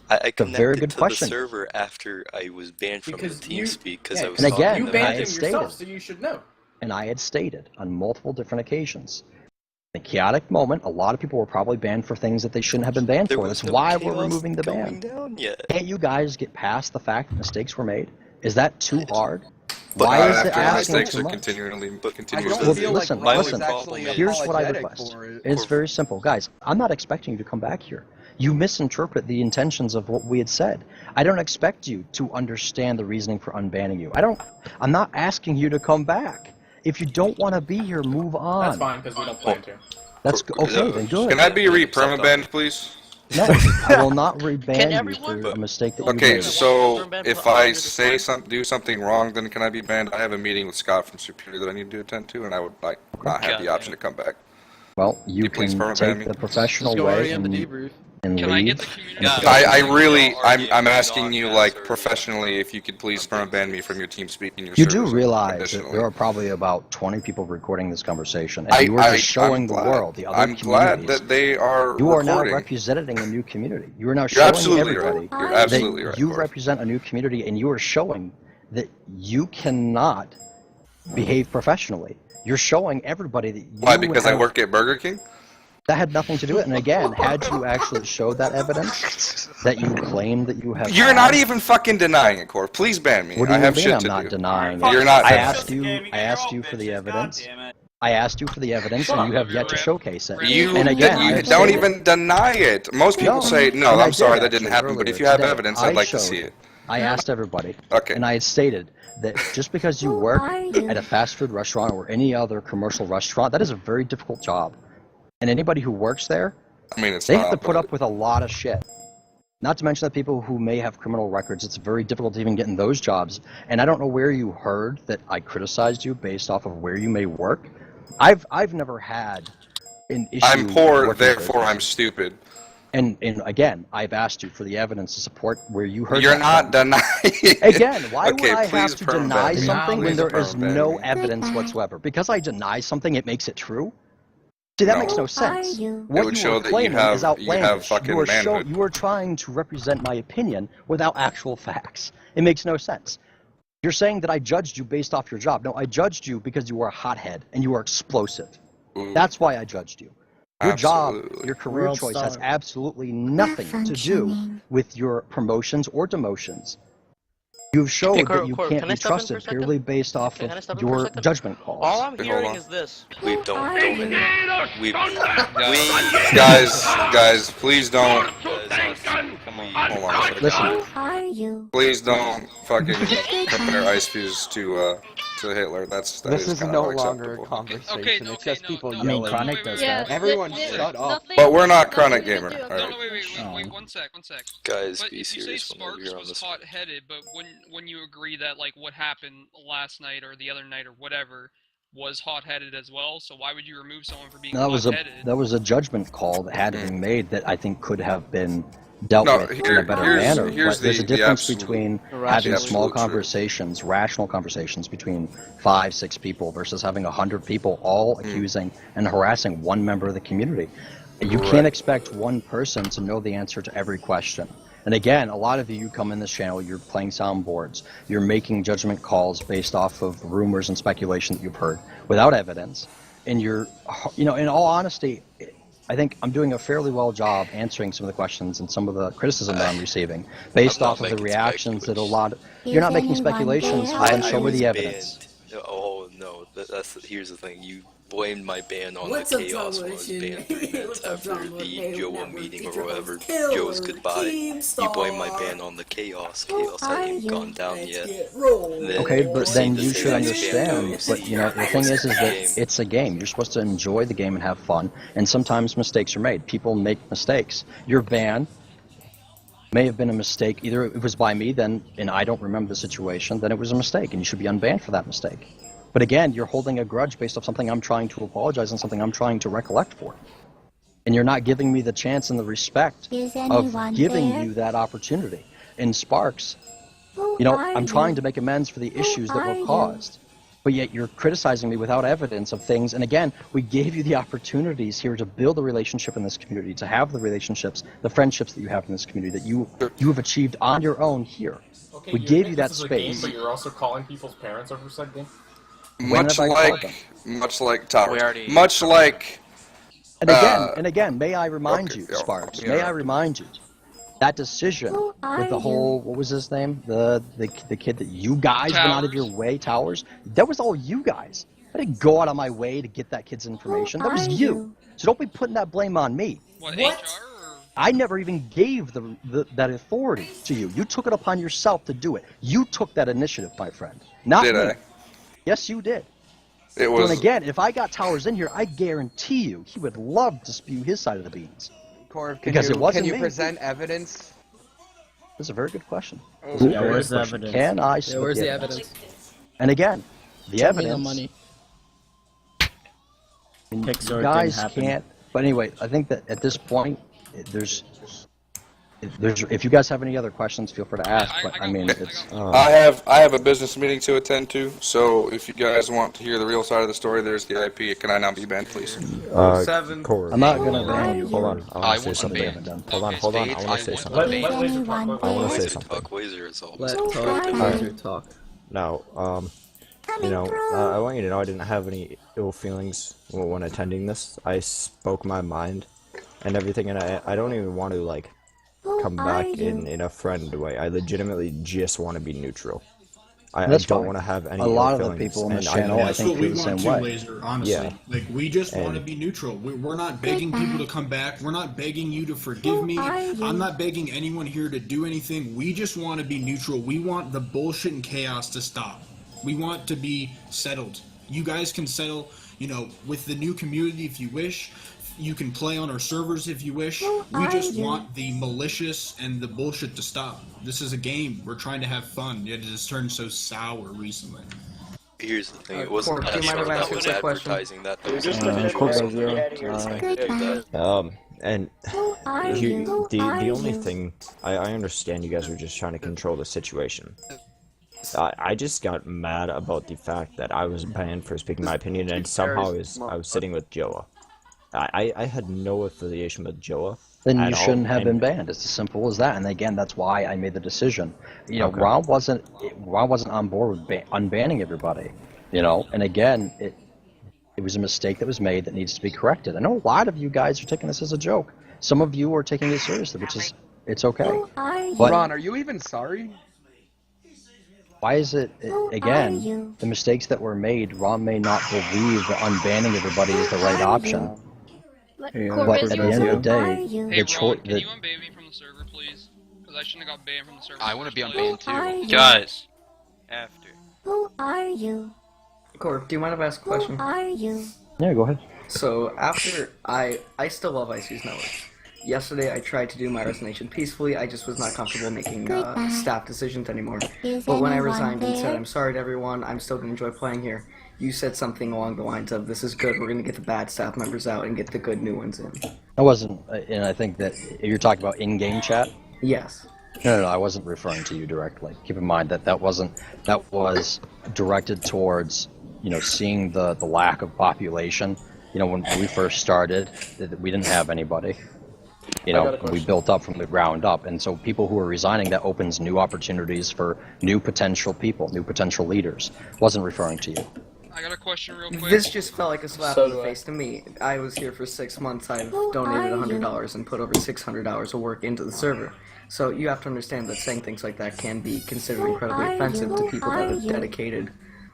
I It's a very good connected to question. the server after I was banned from the TeamSpeak because I was And again, you I banned had him stated, yourself, so you should know. and I had stated on multiple different occasions, in a chaotic moment, a lot of people were probably banned for things that they shouldn't have been banned for. That's why we're removing the ban. Can't you guys get past the fact that mistakes were made? Is that too hard? Why is it asking too much? Listen, here's what I request. It's very simple. Guys, I'm not expecting you to come back here. You misinterpret the intentions of what we had said. I don't expect you to understand the reasoning for unbanning you. I'm not asking you to come back. If you don't want to be here, move on. That's fine, because we don't plan to. That's okay, then good. Can I be re-permabanned, please? No, I will not reban you for a mistake that you made. Okay, so if I say do something wrong, then can I be banned? I have a meeting with Scott from Superior that I need to attend to, and I would like not have the option to come back. Well, you can take the professional way and leave. I'm asking you, like, professionally, if you could please permaban me from your team speaking your You do realize that there are probably about 20 people recording this conversation, and you are just showing the world, the other communities. I'm glad that they are You are now recording. representing a new community. You are now You're showing absolutely everybody right. You're absolutely that right, you Corv. represent a new community, and you are showing that you cannot behave professionally. You're showing everybody that you Why? Because I have- work at Burger King? That had nothing to do with it. And again, had you actually showed that evidence that you claim that you have, You're not even fucking denying it, Corv. Please ban me. What do I you have mean shit I'm to not do. denying it? You're not. I asked you for the evidence. I asked you for the evidence, and you have yet to showcase it. You, and again, you I have don't stated- even deny it. Most people No, say, no, and I I'm sorry, did that didn't actually happen, but earlier if you have today. evidence, I I'd like to showed see it. it. I asked everybody, Okay. and I had stated that just because you work at a fast food restaurant or any other commercial restaurant, that is a very difficult job. And anybody who works there, I mean, it's they not, have to put but- up with a lot of shit. Not to mention that people who may have criminal records, it's very difficult to even get in those jobs. And I don't know where you heard that I criticized you based off of where you may work. I've never had an issue. I'm poor, working therefore with- I'm stupid. And again, I've asked you for the evidence to support where you heard You're that not from. denying it. Again, why Okay, would I please have to permaban deny me. something when Please there is permaban no me. evidence whatsoever? Because I deny something, it makes it true? See, that makes no sense. What would you show are that you claiming have- is you have outlandish. fucking are manhood. you are trying to represent my opinion without actual facts. It makes no sense. You're saying that I judged you based off your job. No, I judged you because you were a hothead and you are explosive. That's why I judged you. Your job, your career World choice has star. absolutely nothing to do with your promotions or demotions. You've showed Hey, that you Corv, can't can I be step in for a trusted second? purely based off Can I of step in for a your second? judgment calls. All I'm Hold hearing on. is this. We Guys, please don't. Hold on a second. Listen. Please don't fucking compare Ice Fuse to Hitler. That This is kind no of longer a unacceptable. conversation. It's just people I mean, yelling. Chronic does that. Everyone shut up. But we're not Chronic Gamer. No, Alright. wait, one sec. Guys, But be if you say serious whenever Sparks you're on was this. hot-headed, but when you agree that like what happened last night or the other night or whatever was hot-headed as well, so why would you remove someone for being hot-headed? That was a judgment call that had to be made that I think could have been dealt with in a better manner. But there's a difference between having small conversations, rational conversations between 5-6 people versus having 100 people all accusing and harassing one member of the community. You can't expect one person to know the answer to every question. And again, a lot of you come in this channel, you're playing soundboards, you're making judgment calls based off of rumors and speculation that you've heard without evidence. And you're, in all honesty, I think I'm doing a fairly well job answering some of the questions and some of the criticism that I'm receiving based off of the reactions that a lot of... You're not making speculations, then show me the evidence. Oh no, here's the thing. You blamed my ban on the chaos when I was banned 3 minutes after the Joe meeting or whatever, Joe's goodbye. You blame my ban on the chaos. Chaos hadn't even gone down yet. Okay, but then you should understand, but the thing is that it's a game. You're supposed to enjoy the game and have fun, and sometimes mistakes are made. People make mistakes. Your ban may have been a mistake. Either it was by me, and I don't remember the situation, then it was a mistake, and you should be unbanned for that mistake. But again, you're holding a grudge based off something I'm trying to apologize and something I'm trying to recollect for. And you're not giving me the chance and the respect of giving you that opportunity. In Sparks, I'm trying to make amends for the issues that were caused. But yet you're criticizing me without evidence of things. And again, we gave you the opportunities here to build a relationship in this community, to have the relationships, the friendships that you have in this community that you have achieved on your own here. Okay, We gave you that space. Game, but you're also calling people's parents over said game? Much like Towers. Much like... And again, may I remind you, Sparks, may I remind you, that decision with the whole, what was his name? The kid that you guys went out of your way, Towers, that was all you guys. I didn't go out of my way to get that kid's information. That was you. So don't be putting that blame on me. What? HR I never even gave that authority to you. You took it upon yourself to do it. You took that initiative, my friend. Not me. Did I? Yes, you did. It was. And again, if I got Towers in here, I guarantee you he would love to spew his side of the beans. Corv, Because it wasn't can you me. present evidence? That's a very good question. Yeah, Very where's good the question. evidence? Can I Yeah, submit where's the the evidence? evidence? And again, the Show me the evidence. money. You Pixar guys didn't happen. can't. But anyway, I think that at this point, there's. If you guys have any other questions, feel free to ask. But I mean, it's. I have a business meeting to attend to, so if you guys want to hear the real side of the story, there's the IP. Can I not be banned, please? Corv. I'm not gonna ban you. Hold on, I want to say want something. banned. Hold on, I want to say something. Let Laser I want to say something. Talk Wazer is all. Let Alright. Laser talk. Now, you know, I want you to know I didn't have any ill feelings when attending this. I spoke my mind and everything, and I don't even want to, like, come back in a friend way. I legitimately just want to be neutral. I don't want to have any A lot ill of the feelings, people in and the channel, I That's think, what we feel the want same too, way. Laser, honestly. Yeah. Like, we just want to And- be neutral. We're not begging people to come back. We're not begging you to forgive me. I'm not begging anyone here to do anything. We just want to be neutral. We want the bullshit and chaos to stop. We want to be settled. You guys can settle, you know, with the new community if you wish. You can play on our servers if you wish. We just want the malicious and the bullshit to stop. This is a game. We're trying to have fun. It has turned so sour recently. Here's the thing, it wasn't Corv, do that you mind show if I that ask you was a quick question? advertising that. Can we just finish Corv, with and the only thing I understand, you guys were just trying to control the situation. I just got mad about the fact that I was banned for speaking my opinion, and somehow I was sitting with Joa. I had no affiliation with Joa. Then at you all, shouldn't have and- been banned. It's as simple as that. And again, that's why I made the decision. You know, Okay. Ron wasn't on board with unbanning everybody. You know, and again, it was a mistake that was made that needs to be corrected. I know a lot of you guys are taking this as a joke. Some of you are taking it seriously, which is it's okay. But Ron, are you even sorry? why is it again the mistakes that were made? Ron may not believe that unbanning everybody is the right option. But at the end of the day, Hey, the Ron, choice. can you unban me from the server, please? Because I shouldn't have got banned from the server. I want to be unbanned too. Guys, after. Who are you? Corv, do you mind if I ask a question? Who are you? Yeah, go ahead. So after I still love IC's Network. Yesterday I tried to do my resignation peacefully. I just was not comfortable making staff decisions anymore. But when I resigned and said I'm sorry to everyone, I'm still gonna enjoy playing here. You said something along the lines of, "This is good. We're gonna get the bad staff members out and get the good new ones in." I wasn't, and I think that you're talking about in-game chat. Yes. No, I wasn't referring to you directly. Keep in mind that was directed towards, you know, seeing the lack of population. You know, when we first started, we didn't have anybody. You know, we built up from the ground up, and so people who are resigning, that opens new opportunities for new potential people, new potential leaders. Wasn't referring to you. I got a question real quick. This just felt like a slap in the face to me. I was here for 6 months. I've donated $100 and put over 600 hours of work into the server. So you have to understand that saying things like that can be considered incredibly offensive to people that have dedicated.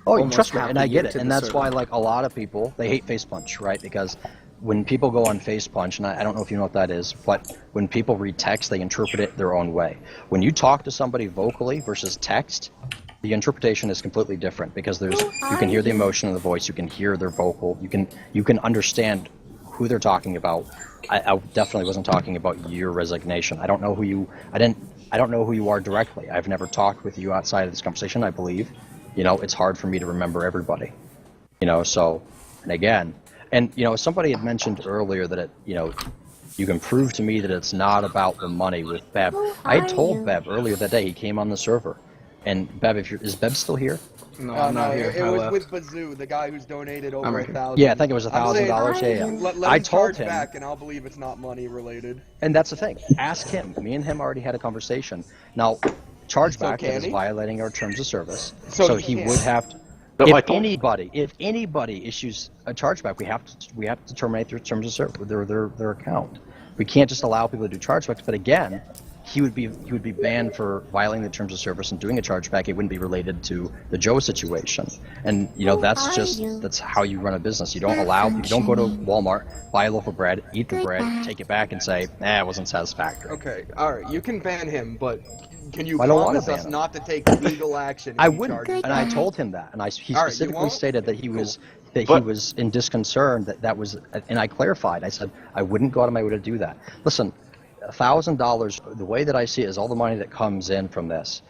Oh, trust me, half and the I year get it, to and the that's server. why, like, a lot of people, they hate Face Punch, right? Because when people go on Face Punch, and I don't know if you know what that is, but when people read text, they interpret it their own way. When you talk to somebody vocally versus text, the interpretation is completely different, because you can hear the emotion in the voice, you can hear their vocal, you can understand who they're talking about. I definitely wasn't talking about your resignation. I don't know who you are directly. I've never talked with you outside of this conversation, I believe. You know, it's hard for me to remember everybody. You know, so, and again, and, you know, somebody had mentioned earlier that you can prove to me that it's not about the money with Beb. I told Beb earlier that day, he came on the server. And Beb, is Beb still here? No, I'm not here. It was with Bazoo, the guy who's donated over right here. $1,000. Yeah, I think it was $1,000. Yeah. Let I him told charge him. back, and I'll believe it's not money related. And that's the thing. Ask him. Me and him already had a conversation. Now, chargeback can is he? violating our terms of service. So So he he can't. would have to. But If anybody issues a chargeback, we have to terminate their terms of service, their account. We can't just allow people to do chargebacks. But again, he would be banned for violating the terms of service and doing a chargeback. It wouldn't be related to the Joe situation. And that's how you run a business. You don't go to Walmart, buy a loaf of bread, eat the bread, take it back, and say, it wasn't satisfactory. Okay, alright, you can ban him, but can you I don't promise wanna us ban him. not to take legal action? I wouldn't, and I told him that, and he specifically stated that he was in disconcern that was, and I clarified. I said I wouldn't go out of my way to do that. Listen, $1,000. The way that I see it is all the money that comes in from this.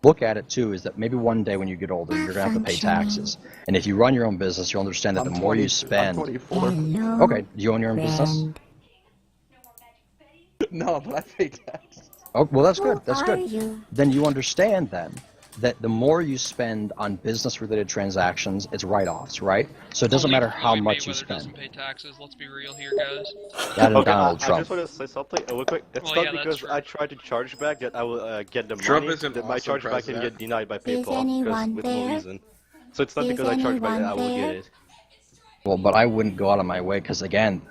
Look at it too is that maybe one day when you get older, you're gonna have to pay taxes, and if you run your own business, you'll understand that the more you spend. I'm 24. Okay, do you own your own business? No, but I pay taxes. Oh, well, that's good. That's good. Then you understand then that the more you spend on business-related transactions, it's write-offs, right? So it doesn't matter how much you spend. Doesn't pay taxes. Let's be real here, guys. That and Okay, Donald I Trump. just want to say something real quick. It's Well, not yeah, because I tried to charge back that I will get the Trump money. is an That my awesome chargeback can president. get denied by Is PayPal because anyone with no there? reason. So it's not Is because I charge back that I will anyone get there? it. Well, but I wouldn't go out of my way because, again,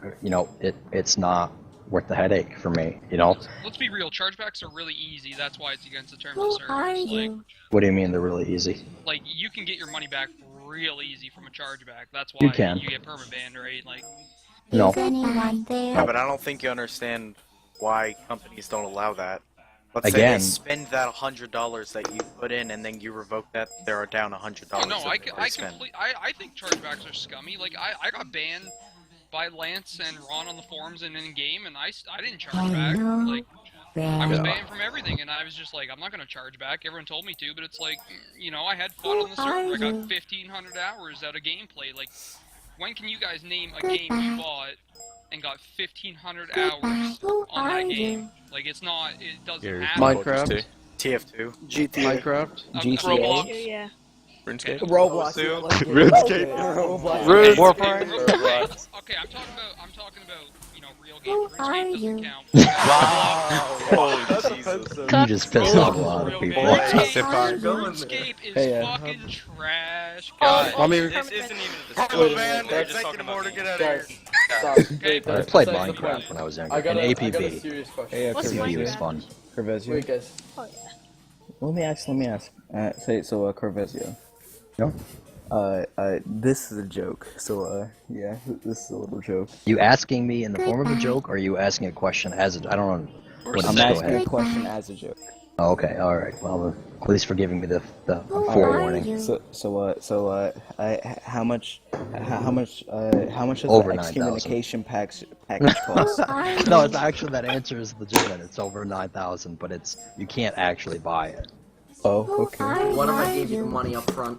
it's not worth the headache for me, Let's be real. Chargebacks are really easy. That's why it's against the terms Who of service. are Like, you? What do you mean they're really easy? like you can get your money back real easy from a chargeback. That's why You can. you get perma banned, right? Like, No. Is anyone there? Yeah, but I don't think you understand why companies don't allow that. Let's say Again- they spend that $100 that you put in, and then you revoke that, they're down $100. oh no, that they spend. I think chargebacks are scummy. Like I got banned by Lance and Ron on the forums and in game, and I didn't charge back. Like I was banned from everything, and I was just like, I'm not gonna charge back. Everyone told me to, but it's like, I had fun on the server. I got 1,500 hours out of gameplay. Like, when can you guys name a game you bought and got 1,500 hours on that game? Like, it doesn't happen. Minecraft, TF2, GTA, Minecraft, Roblox. Yeah. RuneScape. Roblox, RuneScape. Warframe. Okay, I'm talking about real games. Who are RuneScape you? doesn't count. Holy Jesus. You just pissed off a lot of people. RuneScape is fucking trash. God. This isn't even a discussion. We're just talking about games. I played Minecraft when I was younger. In APB. Hey, APB was fun. Corvezio. Wait, guys. Let me ask. Corvezio. No? This is a joke. So, yeah, this is a little joke. You asking me in the form of a joke, or are you asking a question as a... I don't know. I'm asking a question as a joke. Okay, all right. Well, please for giving me the forewarning. How much does Over the 9,000. excommunication package cost? No, it's actually that answer is legitimate. It's over 9,000, but you can't actually buy it. Oh, okay. What if I gave you the money up front?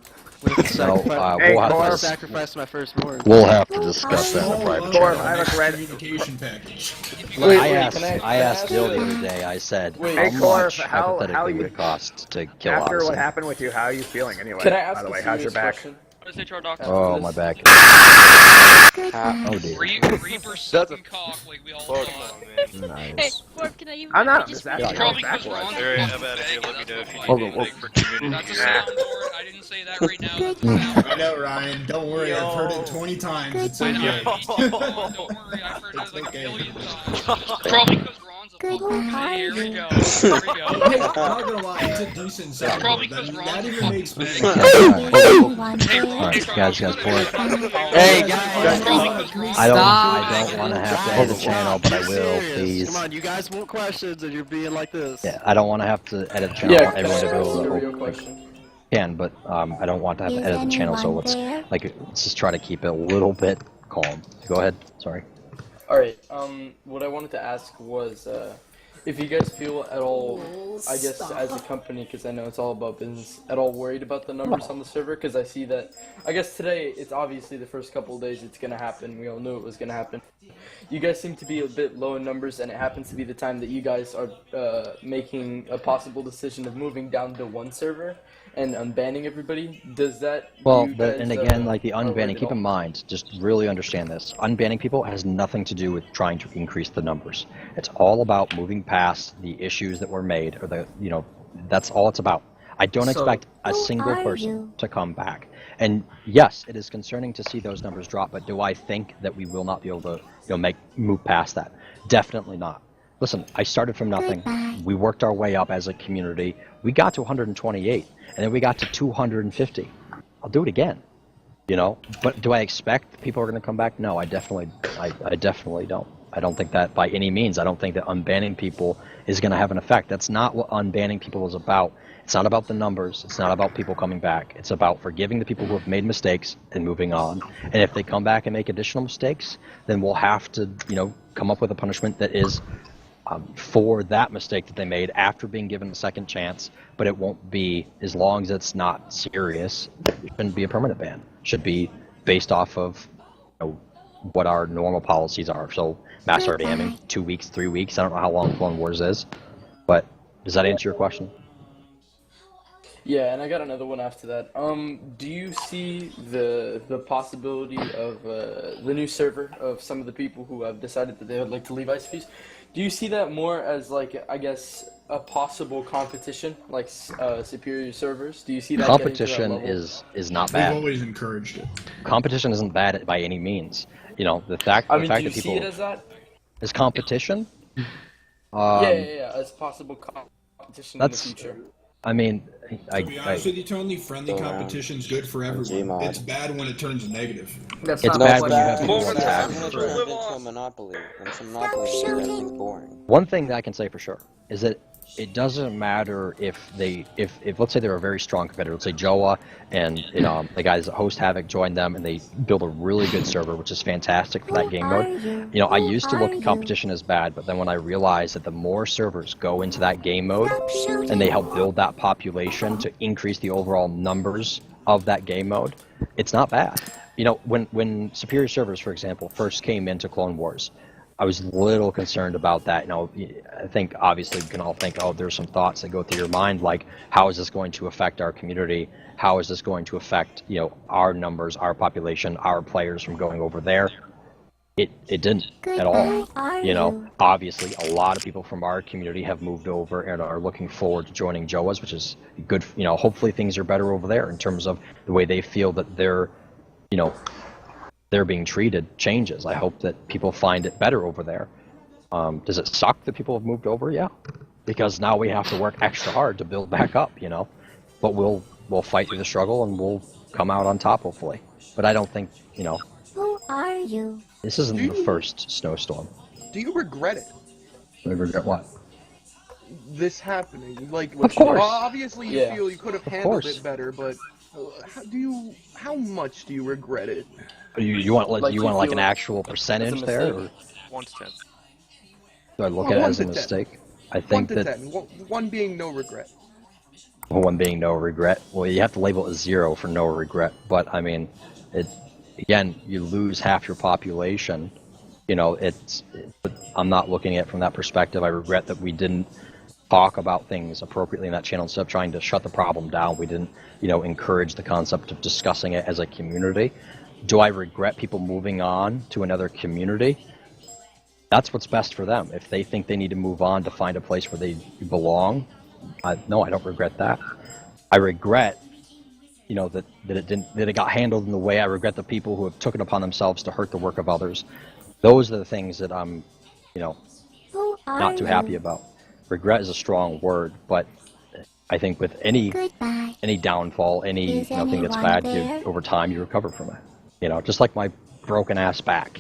No, Sacrifice my firstborn. we'll have to discuss that in a private Corv, chat. I have a gratification package. I asked Bill the other day. I said, Hey, how Corv, much hypothetically would it cost to kill After Odyssey? what happened with you, how are you feeling anyway? Can I ask by the a way, how's your back? question? Oh, my back. Oh dear. Reaper sucking cock like we all thought. Hey, Nice. Corv, can I even? I'm not just just asking Probably how because back Ron's was. a How fucking about if you fag, let me know that's if you why. need anything for community? That's a soundboard. I didn't say that right now. That's a soundboard. I know, Ryan. Don't worry. I've heard it 20 times. It's I know. okay. Don't worry. I've heard it It's like okay. a million times. Probably because Ron's a Good fucking are Here we you? go. Here we go. Hey, I'm not gonna lie. It's a decent soundboard. Probably because Ron's That a even fucking makes me. fag. Is anyone Hey, there? Ron, Guys, pour it. Hey, guys. Probably because Ron's I Stop. don't want to have to edit the channel, but I will, please. Come on, you guys want questions, and you're being like this. Yeah, I don't want to have to edit the channel. I want everyone to be able to question. can, but I don't want to have to Is edit the channel, so anyone let's there? let's just try to keep it a little bit calm. Go ahead. Sorry. Alright, what I wanted to ask was, if you guys feel at all, I guess as a company, because I know it's all about business, at all worried about the numbers on the server? Because I see that, I guess today, it's obviously the first couple of days it's going to happen. We all knew it was going to happen. You guys seem to be a bit low in numbers, and it happens to be the time that you guys are making a possible decision of moving down to one server and unbanning everybody. Does that... Well, you guys, and again, like the are worried unbanning, at keep all? in mind, just really understand this. Unbanning people has nothing to do with trying to increase the numbers. It's all about moving past the issues that were made, or that's all it's about. I don't expect a single person to come back. And yes, it is concerning to see those numbers drop, but do I think that we will not be able to, move past that? Definitely not. Listen, I started from nothing. We worked our way up as a community. We got to 128, and then we got to 250. I'll do it again. But do I expect people are going to come back? No, I definitely don't. I don't think that by any means. I don't think that unbanning people is going to have an effect. That's not what unbanning people is about. It's not about the numbers. It's not about people coming back. It's about forgiving the people who have made mistakes and moving on. And if they come back and make additional mistakes, then we'll have to, come up with a punishment that is for that mistake that they made after being given a second chance. But it won't be, as long as it's not serious, it shouldn't be a permanent ban. It should be based off of what our normal policies are. So mass RDMing, 2 weeks, 3 weeks. I don't know how long Clone Wars is, but does that answer your question? Yeah, and I got another one after that. Do you see the possibility of the new server of some of the people who have decided that they would like to leave Ice Fuse? Do you see that more as I guess a possible competition, like superior servers? Do you see that competition is not bad? We've always encouraged it. Competition isn't bad by any means. The fact do you that people see it as that? Is competition? Yeah, as possible competition in the future. I mean, to be honest with you, Tony, friendly competition's good for everyone. It's bad when it turns negative. It's bad when you have people When it turns into a monopoly. When it's a monopoly, everything's boring. One thing that I can say for sure is that it doesn't matter if let's say they're a very strong competitor. Let's say Joa and the guys that host Havoc join them and they build a really good server, which is fantastic for that game mode. I used to look at competition as bad, but then when I realized that the more servers go into that game mode and they help build that population to increase the overall numbers of that game mode, it's not bad. When superior servers, for example, first came into Clone Wars, I was a little concerned about that. I think obviously we can all think, there's some thoughts that go through your mind, like, how is this going to affect our community? How is this going to affect, our numbers, our population, our players from going over there? It didn't at all. Obviously a lot of people from our community have moved over and are looking forward to joining Joa's, which is good. Hopefully things are better over there in terms of the way they feel that they're being treated changes. I hope that people find it better over there. Does it suck that people have moved over? Yeah, because now we have to work extra hard to build back up, but we'll fight through the struggle and we'll come out on top hopefully. But I don't think, Who are you? This isn't the first snowstorm. Do you regret it? I regret what? This happening, of course. Well, obviously you feel you could have handled it better, but how much do you regret it? You want an actual percentage there? Or? 1 to 10. Do I look at it as a mistake? I think 1 to that 10. 1 being no regret. 1 being no regret. Well, you have to label it 0 for no regret. But I mean, again, you lose half your population. I'm not looking at it from that perspective. I regret that we didn't talk about things appropriately in that channel instead of trying to shut the problem down. We didn't, encourage the concept of discussing it as a community. Do I regret people moving on to another community? That's what's best for them. If they think they need to move on to find a place where they belong, no, I don't regret that. I regret, that it got handled in the way. I regret the people who have taken it upon themselves to hurt the work of others. Those are the things that I'm, not too happy about. Regret is a strong word, but I think with any downfall, thing that's bad, over time you recover from it. Just like my broken ass back.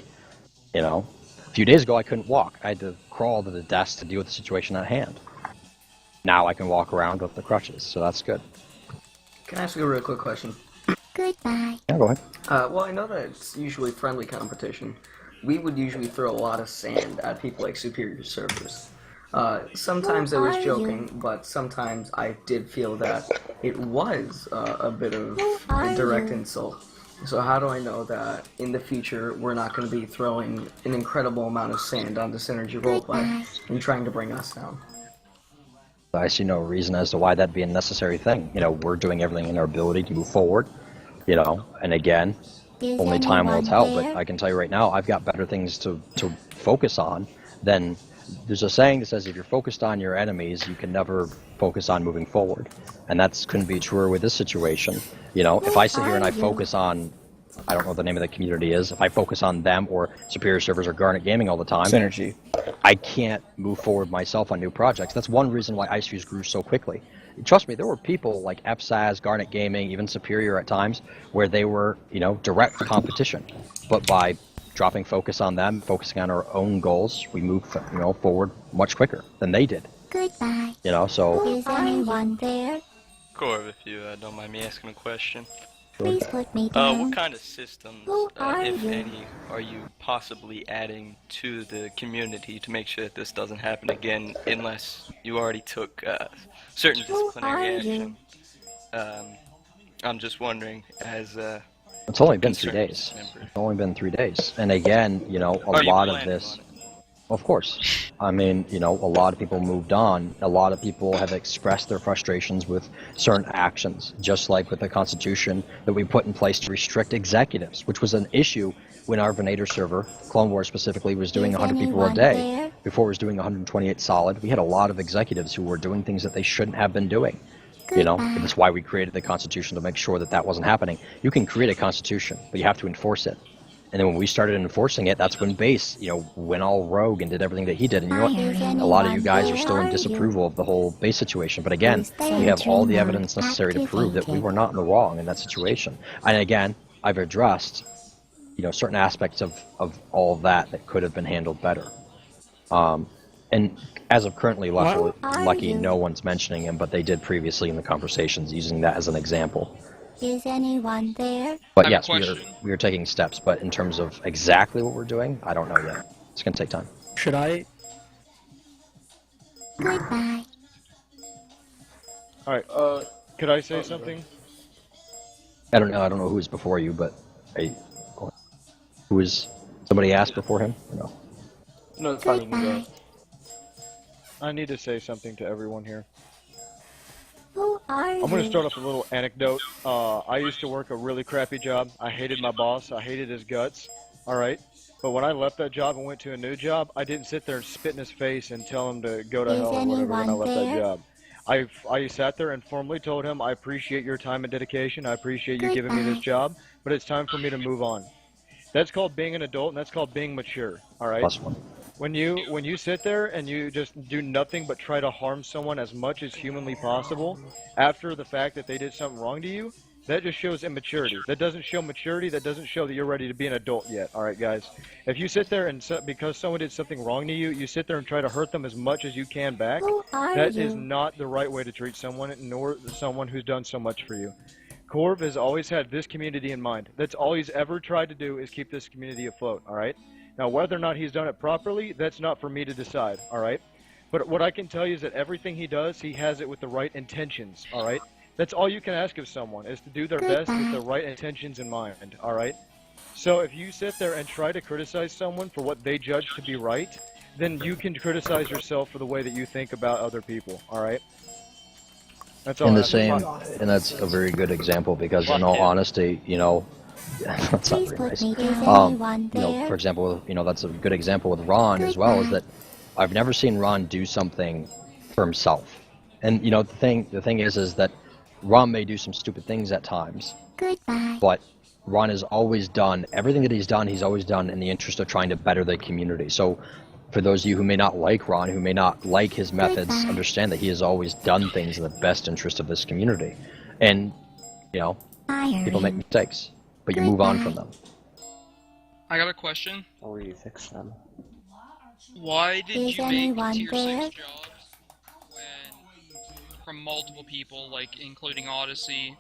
A few days ago I couldn't walk. I had to crawl to the desk to deal with the situation at hand. Now I can walk around with the crutches, so that's good. Can I ask you a real quick question? Goodbye. Yeah, go ahead. Well, I know that it's usually friendly competition. We would usually throw a lot of sand at people like superior servers. Sometimes I was joking, but sometimes I did feel that it was a bit of a direct insult. So how do I know that in the future we're not going to be throwing an incredible amount of sand onto Synergy Roleplay and trying to bring us down? I see no reason as to why that'd be a necessary thing. We're doing everything in our ability to move forward, and again, only time will tell, but I can tell you right now, I've got better things to focus on than... There's a saying that says if you're focused on your enemies, you can never focus on moving forward. And that's couldn't be truer with this situation. If I sit here and I focus on I don't know what the name of the community is, if I focus on them or Superior Servers or Garnet Gaming all the time, Synergy. I can't move forward myself on new projects. That's one reason why IceFuse grew so quickly. Trust me, there were people like FSAS, Garnet Gaming, even Superior at times, where they were, direct competition. But by dropping focus on them, focusing on our own goals, we move, forward much quicker than they did. Goodbye. So. Is anyone there? Corv, if you don't mind me asking a question. Please put me down. What kind of systems, if any, are you possibly adding to the community to make sure that this doesn't happen again, unless you already took certain disciplinary action? I'm just wondering, as It's only been 3 days. It's only been 3 days. And again, a lot of this. Of course. I mean, a lot of people moved on. A lot of people have expressed their frustrations with certain actions, just like with the Constitution that we put in place to restrict executives, which was an issue when our Venator server, Clone Wars specifically, was doing 100 people a day. Before it was doing 128 solid, we had a lot of executives who were doing things that they shouldn't have been doing. That's why we created the Constitution, to make sure that that wasn't happening. You can create a Constitution, but you have to enforce it. And then when we started enforcing it, that's when Base, went all rogue and did everything that he did. And a lot of you guys are still in disapproval of the whole Base situation. But again, we have all the evidence necessary to prove that we were not in the wrong in that situation. And again, I've addressed, certain aspects of all of that could have been handled better. And as of currently, lucky, no one's mentioning him, but they did previously in the conversations, using that as an example. Is anyone there? But yes, we are taking steps, but in terms of exactly what we're doing, I don't know yet. It's going to take time. Should I? Goodbye. Alright, could I say something? I don't know who was before you, but who was somebody asked before him? No. No, it's fine. You can go. I need to say something to everyone here. Who are you? I'm going to start off with a little anecdote. I used to work a really crappy job. I hated my boss. I hated his guts. Alright? But when I left that job and went to a new job, I didn't sit there and spit in his face and tell him to go to hell or whatever when I left that job. I sat there and formally told him, I appreciate your time and dedication. I appreciate you giving me this job, but it's time for me to move on. That's called being an adult, and that's called being mature. Alright? When you sit there and you just do nothing but try to harm someone as much as humanly possible after the fact that they did something wrong to you, that just shows immaturity. That doesn't show maturity. That doesn't show that you're ready to be an adult yet. All right, guys. If you sit there and because someone did something wrong to you, you sit there and try to hurt them as much as you can back, that is not the right way to treat someone, nor someone who's done so much for you. Corv has always had this community in mind. That's all he's ever tried to do, is keep this community afloat. All right. Now, whether or not he's done it properly, that's not for me to decide, all right? But what I can tell you is that everything he does, he has it with the right intentions, all right? That's all you can ask of someone, is to do their best with the right intentions in mind, all right? So if you sit there and try to criticize someone for what they judge to be right, then you can criticize yourself for the way that you think about other people, all right? That's all. And that's a very good example, because in all honesty, that's not very nice. For example, that's a good example with Ron as well, is that I've never seen Ron do something for himself. And the thing is that Ron may do some stupid things at times. Goodbye. But Ron has always done everything that he's always done in the interest of trying to better the community. So for those of you who may not like Ron, who may not like his methods, understand that he has always done things in the best interest of this community. And people make mistakes, but you move on from them. I got a question. Or you fix them. Why did you make tier 6 jobs from multiple people, like including Odyssey,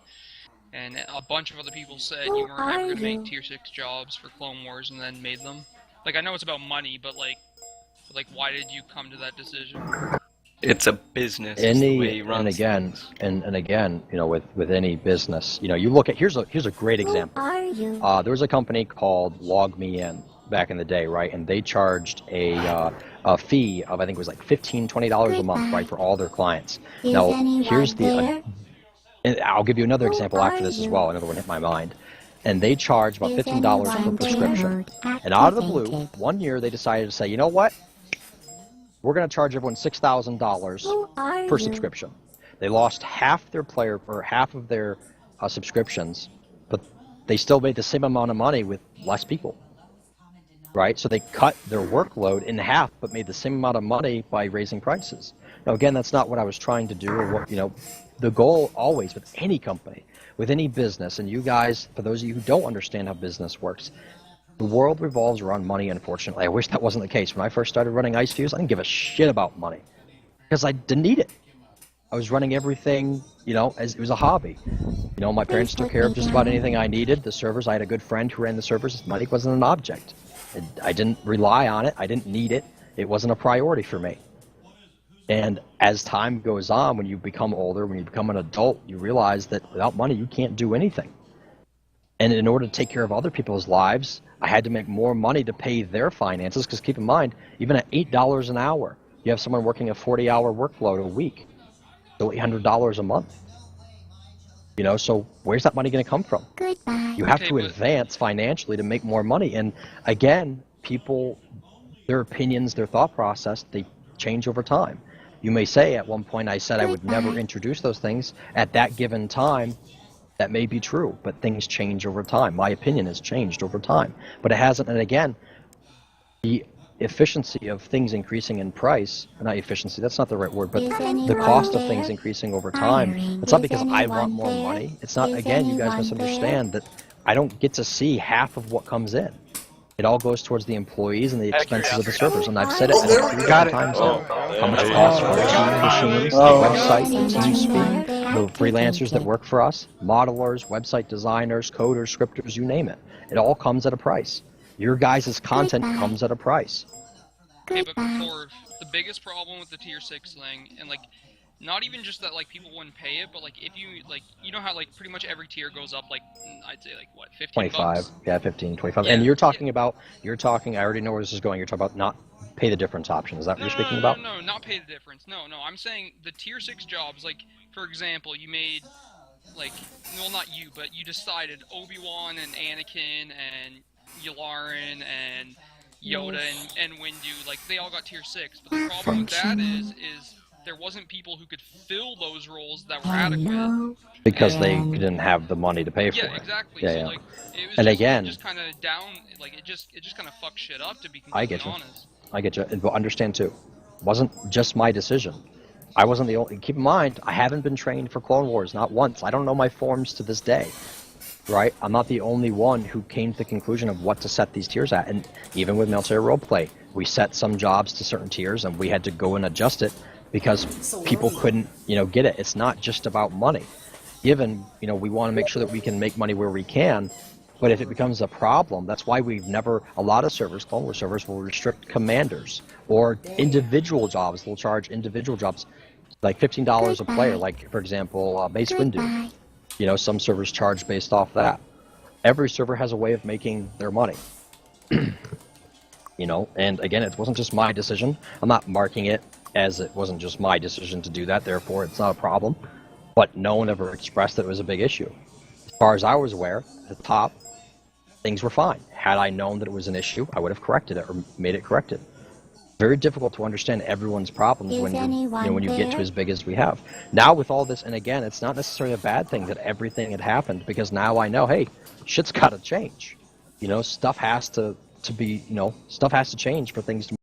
and a bunch of other people said you weren't ever going to make tier 6 jobs for Clone Wars and then made them? Like, I know it's about money, but like why did you come to that decision? It's a business. And again, with any business, you look at here's a great example. There was a company called Log Me In back in the day, right? And they charged a fee of, I think it was like $15-20 a month, right, for all their clients. Now here's and I'll give you another example after this as well. Another one hit my mind. And they charge about $15 per prescription. And out of the blue, one year they decided to say, you know what? We're going to charge everyone $6,000 per subscription. They lost half their half of their subscriptions, but they still made the same amount of money with less people, right? So they cut their workload in half, but made the same amount of money by raising prices. Now, again, that's not what I was trying to do, or what, the goal always with any company, with any business, and you guys, for those of you who don't understand how business works, the world revolves around money, unfortunately. I wish that wasn't the case. When I first started running Ice Fuse, I didn't give a shit about money because I didn't need it. I was running everything, as it was a hobby. My parents took care of just about anything I needed. The servers, I had a good friend who ran the servers. Money wasn't an object. I didn't rely on it. I didn't need it. It wasn't a priority for me. And as time goes on, when you become older, when you become an adult, you realize that without money, you can't do anything. And in order to take care of other people's lives, I had to make more money to pay their finances, because keep in mind, even at $8 an hour, you have someone working a 40-hour workload a week, so $800 a month. So where's that money going to come from? Goodbye. You have to advance financially to make more money. And again, people, their opinions, their thought process, they change over time. You may say at one point I said I would never introduce those things. At that given time, that may be true, but things change over time. My opinion has changed over time, but it hasn't. And again, the efficiency of things increasing in price, not efficiency, that's not the right word, but the cost of things increasing over time, it's not because I want more money. It's not, again, you guys misunderstand that I don't get to see half of what comes in. It all goes towards the employees and the expenses of the servers, and I've said it 3 times now. How much it costs for team machines, the website, the TeamSpeak, the freelancers that work for us, modelers, website designers, coders, scripters, you name it. It all comes at a price. Your guys' content comes at a price. Okay, but Corv, the biggest problem with the tier 6 thing, and not even just that people wouldn't pay it, but if you know how pretty much every tier goes up I'd say what, 15 25, bucks? yeah, 15, 25. Yeah. And you're talking, I already know where this is going, you're talking about not pay the difference option. Is that what you're speaking about? No, not pay the difference. No, I'm saying the tier 6 jobs, for example, you made, well, not you, but you decided Obi-Wan and Anakin and Yularen and Yoda and Windu, they all got tier 6, but the problem with that is there wasn't people who could fill those roles that were adequate. Because they didn't have the money to pay for it. Yeah, exactly. Yeah, so, yeah. It was and just, again, just kind of down, it just kind of fucked shit up, to be I completely get you. honest. I get you. But understand too, it wasn't just my decision. I wasn't the only. Keep in mind, I haven't been trained for Clone Wars, not once. I don't know my forms to this day. Right? I'm not the only one who came to the conclusion of what to set these tiers at. And even with military roleplay, we set some jobs to certain tiers, and we had to go and adjust it because people couldn't, get it. It's not just about money. Given, we want to make sure that we can make money where we can, but if it becomes a problem, that's why a lot of servers, Clone Wars servers, will restrict commanders or individual jobs. They'll charge individual jobs like $15 a player, for example, Base Windu. Some servers charge based off that. Every server has a way of making their money. And again, it wasn't just my decision. I'm not marking it as it wasn't just my decision to do that, therefore it's not a problem. But no one ever expressed that it was a big issue. As far as I was aware, at the top, things were fine. Had I known that it was an issue, I would have corrected it or made it corrected. Very difficult to understand everyone's problems when you get to as big as we have. Now with all this, and again, it's not necessarily a bad thing that everything had happened, because now I know, hey, shit's got to change. Stuff has to change for things to